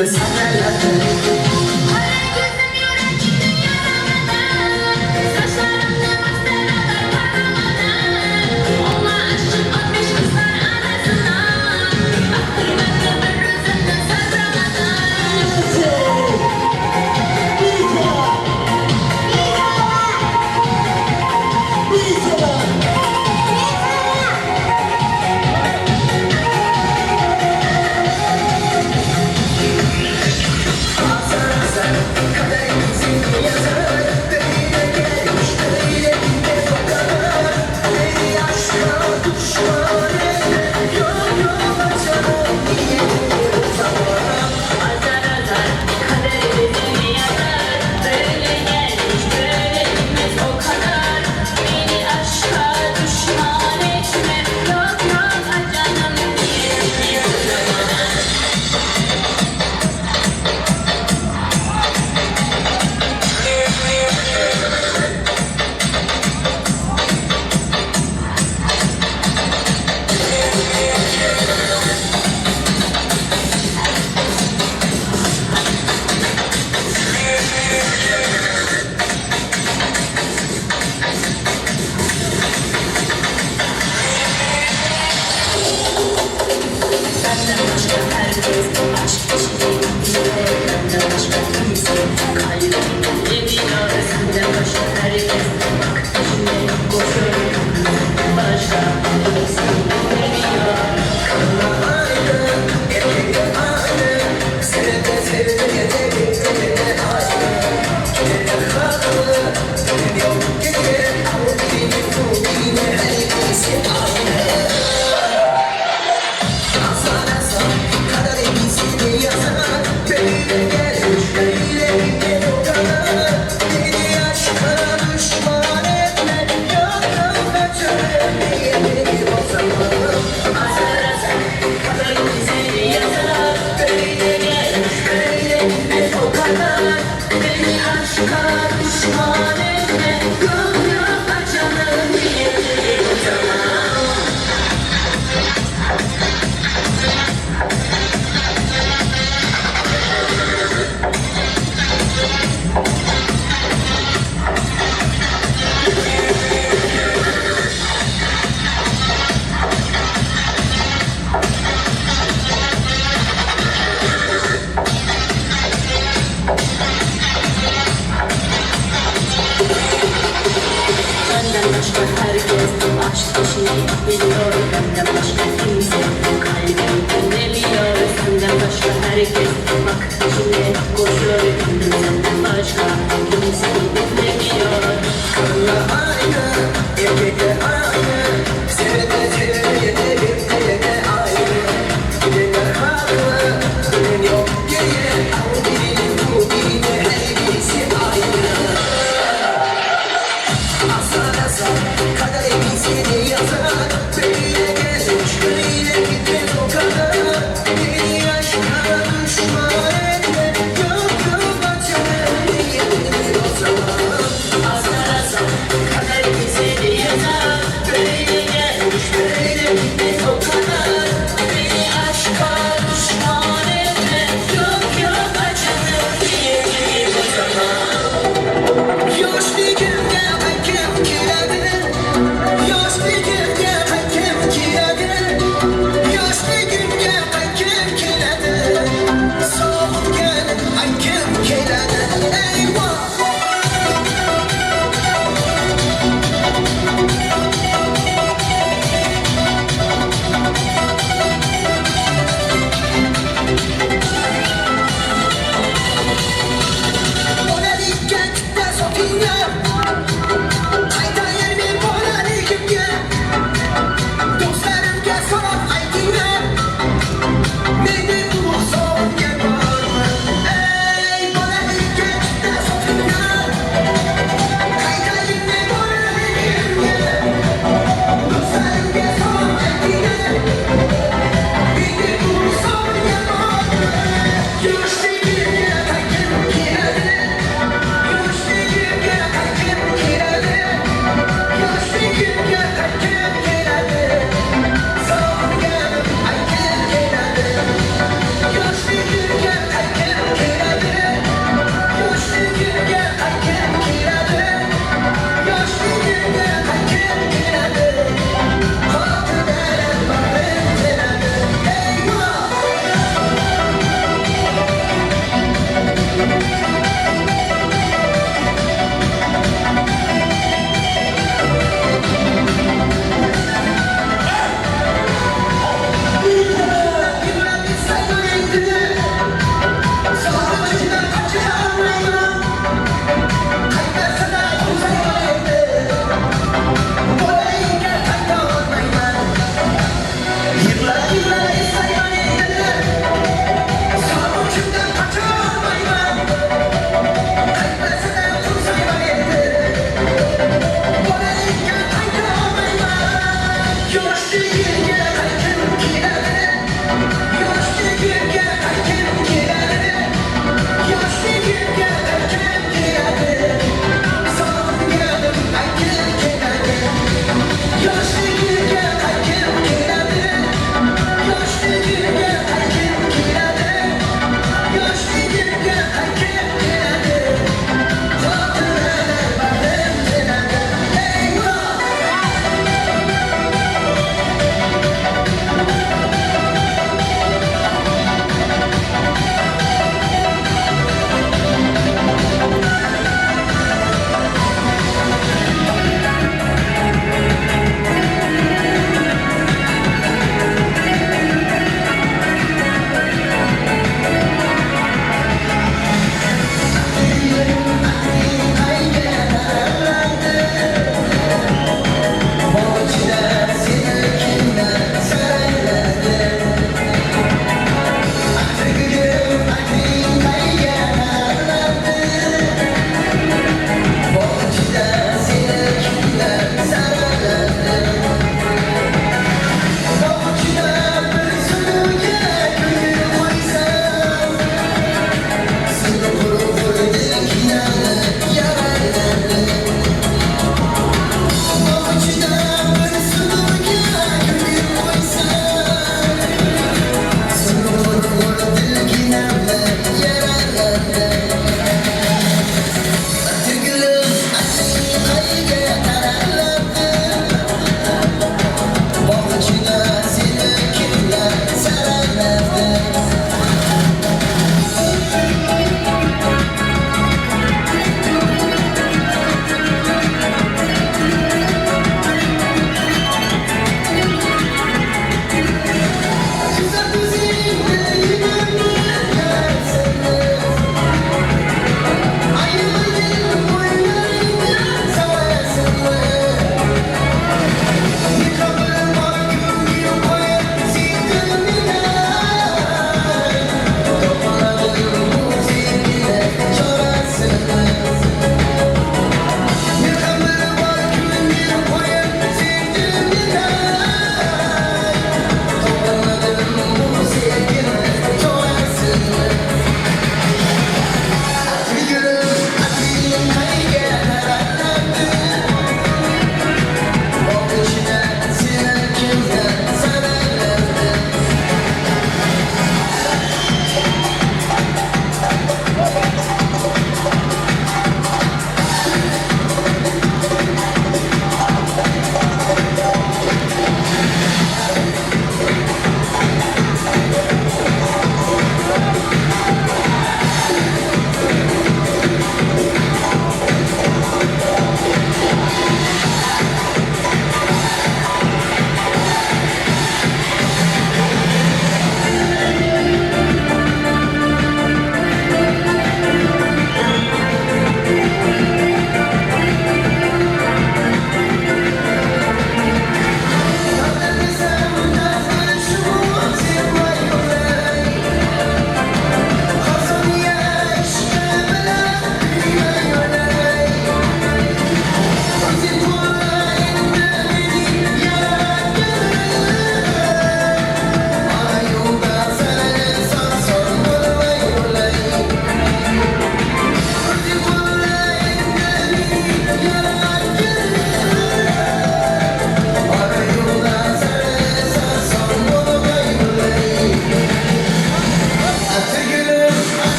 gönlü severler.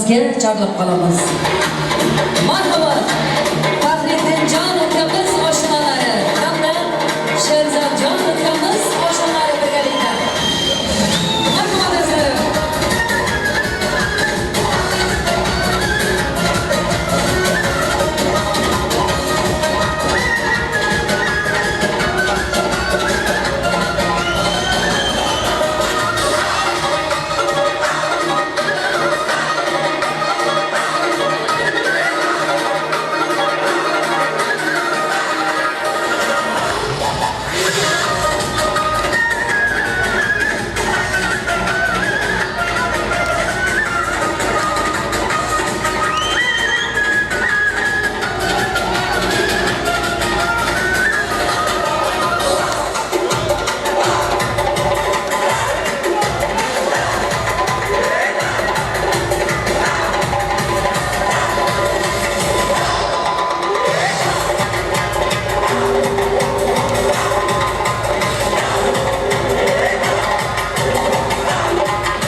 davramizga chorlab qolamiz. Marhaba, Faxriddinjon ukamiz oshnalari hamda Sherzodjon ukamiz oshnalari birgalikda. Marhaba do'stlar.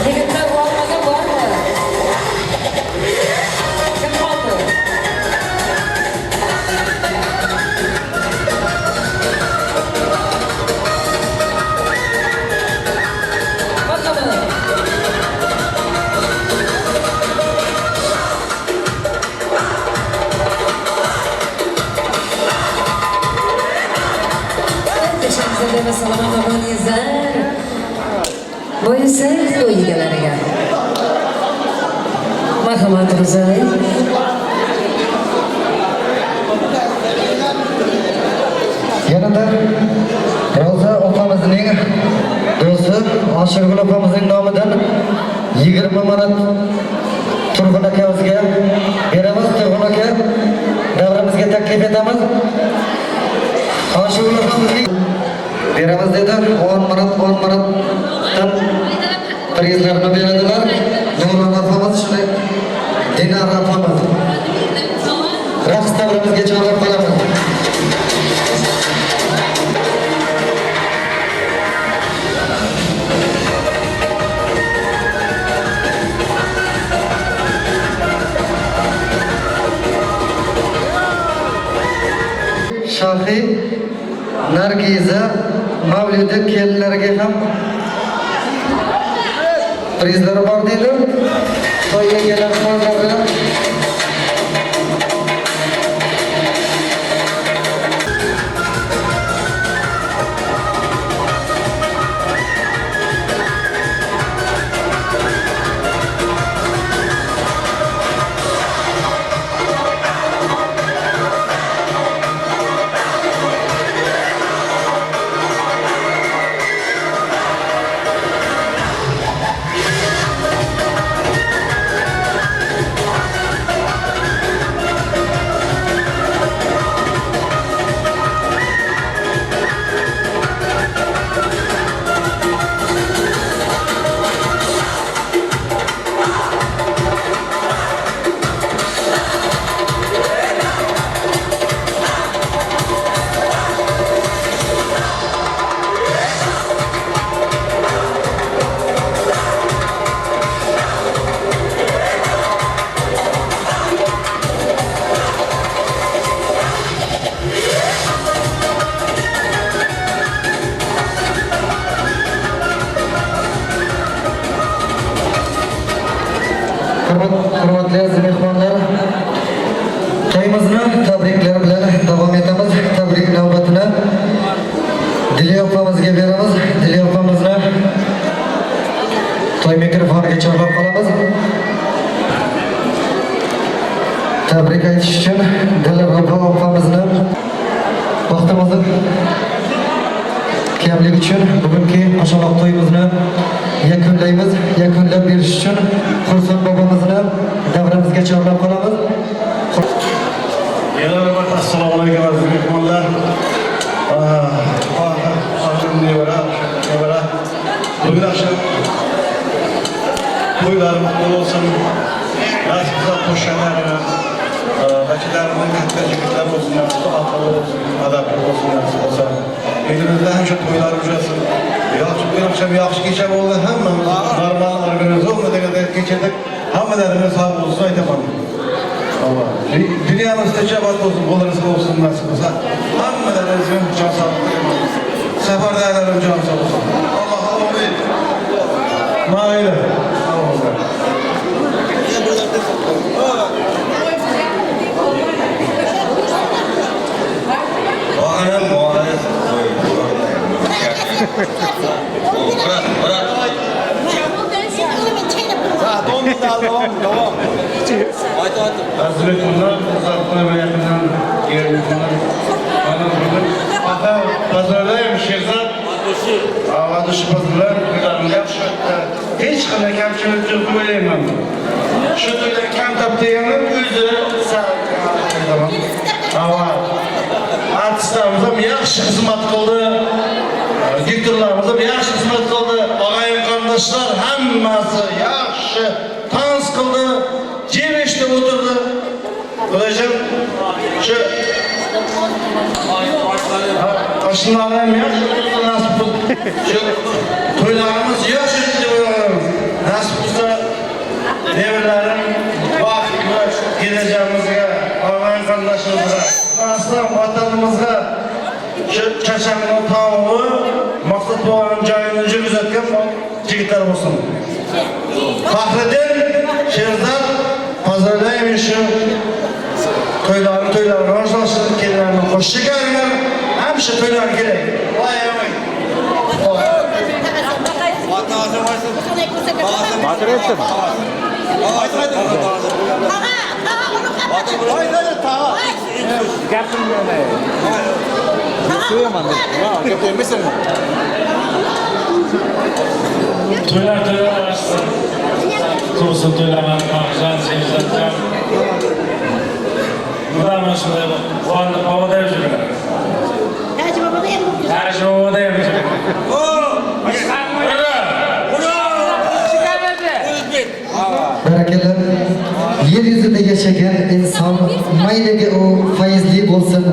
Yigitlar bormagan bormi? Kim qoldi? Marhaba. Teşekkür ederim. Selamat olunuzlar. Boyusa to'y egalariga. Marhamat Ro'zay. Yanada Roza opamizning do'sti Oshirgul opamizning nomidan 20 manat Turg'un akamizga beramiz. Turg'un aka davramizga taklif etamiz. Oshirgul opamizga beramiz dedi. 10 manatdan prizlarni beradilar. Nurlan opamiz shunday Dinar opamiz. Raqs davramizga chorlab qolamiz. Shohi Nargiza Mavlidi kelinlariga ham prizlari bor deydi. To'yga kelgan qonlarga hurmatli aziz mehmonlar, to'yimizni tabriklar bilan davom etamiz. Tabrik navbatini Diliya opamizga beramiz. Diliya opamizni to'y mikrofoniga chorlab qolamiz. Tabrik aytish uchun Diliya opamizni vaqtimizni kamlik uchun bugungi oshaloq to'yimizni yakunlaymiz. Yakunlab berish uchun Xursand bobomizni davramizga chorlab qolamiz. Assalomu alaykum aziz mehmonlar. Bugun akşam to'ylarimiz qutlug' bo'lsin. Nasiblar qo'shganlarni, vakillarimiz katta yigitlar bo'lsin, aqlli bo'lsin, adabli bo'lsin, nasib bo'lsa. Elimizda ham shu to'ylar uchrasin. Yaxshi bir akşam yaxshi kecha bo'ldi, hammamiz normal organizatsiya deganda kechadik. Hammalarına sağ olsun aytaman. Allah. Dünyamız teşebbüs olsun, kollarınız olsun nasip olsa. Hammalarınızın can sağlığı. Seferdarlarım can sağ olsun. Allah amin. Maile. Sağ olsun. Hazret bunlar, uzaktan ve yakından yerimizden. Anam bugün, aha, pazardayım Şehzat. Hava dışı pazarlar, kuyularını yapşı. Hiç kadar kamçılık yok böyleyim. Şu türlü kam taptayanın yüzü sağlık. Hava. Artistlarımıza yaxşı hizmet kıldı. Diktorlarımıza yaxşı hizmet kıldı. Ağayın kardeşler hammasi yaxşı dans kıldı. Cevişte oturdu. Hocam şu aşınlarım yaxşı oturdu nasip oldu. Şu toylarımız yaxşı oturdu. Nasip olsa devirlerim vakit gideceğimizge ağayın kardeşlerimize aslan vatanımızga şu çaçağının tavuğu maksat boğanın cayını gözetken jigitler olsun. Fahrettin, Şehzat, pazardayım şu toylarını hoşlaştırın, kelilerini hoş çıkarınlar. Hem şu toylar gerek. Vay vay. Batır etsin. Gelsin böyle. Suyamam. Getirmişsin. Toylar arasında kursun toylamak, akşam seyirciler. Buradan şöyle bu anda havada yapacak. Her şey havada yapacak. Barakalar, yer yüzünde yaşayan inson mayliga o fayizli bo'lsin,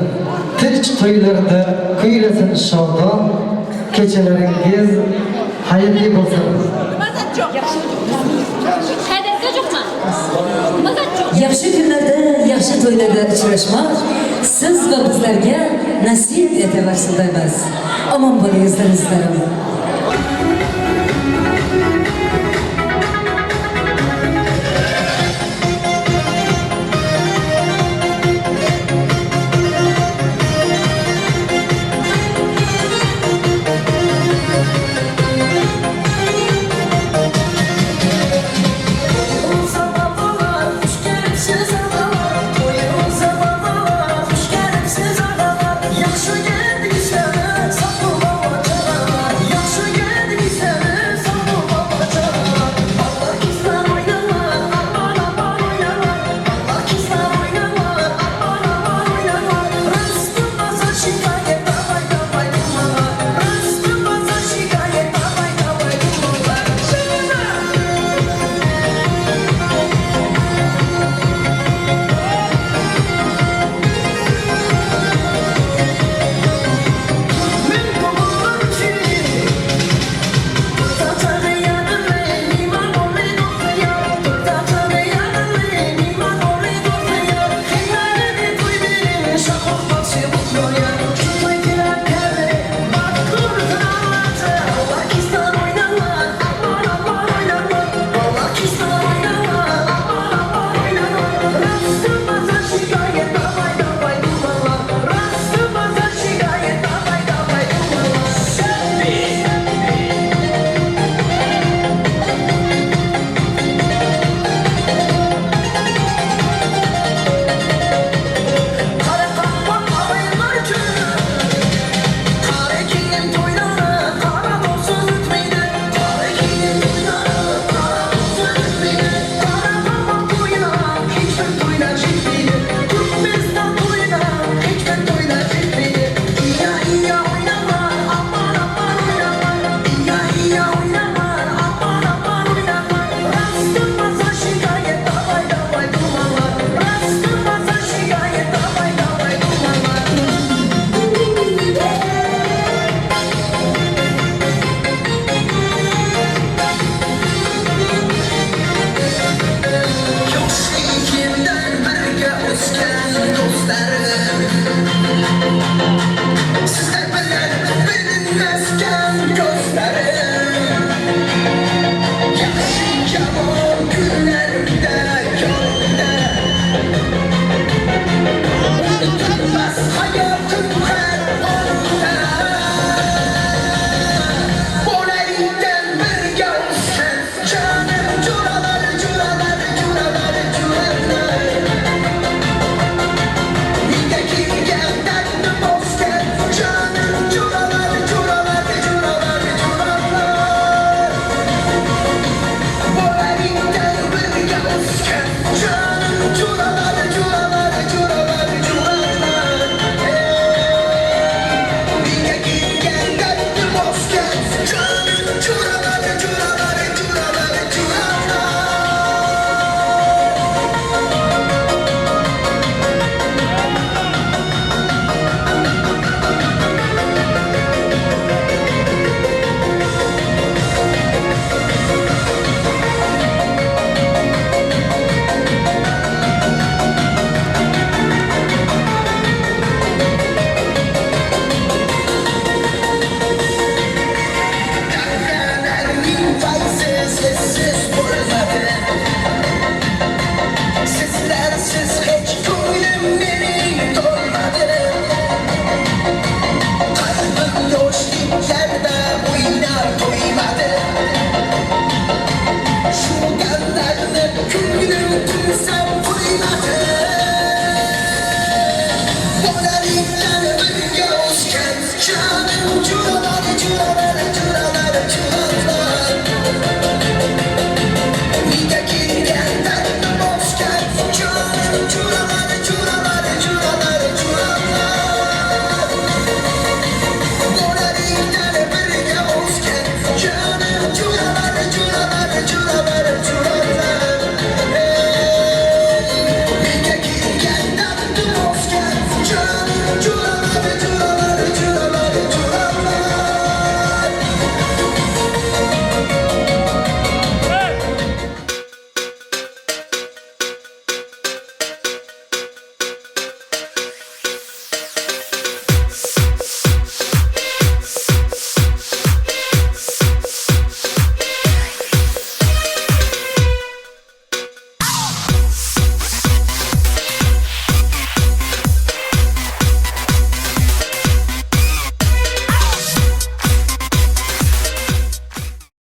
tinch to'ylarda kuylasin shodon, kechalaringiz xayrli bo'lsin. Yaxshi kunlarda, yaxshi to'ylarda uchrashmoq siz va bizlarga nasib etaversin deymiz. Omon bo'lingizlar izlarim.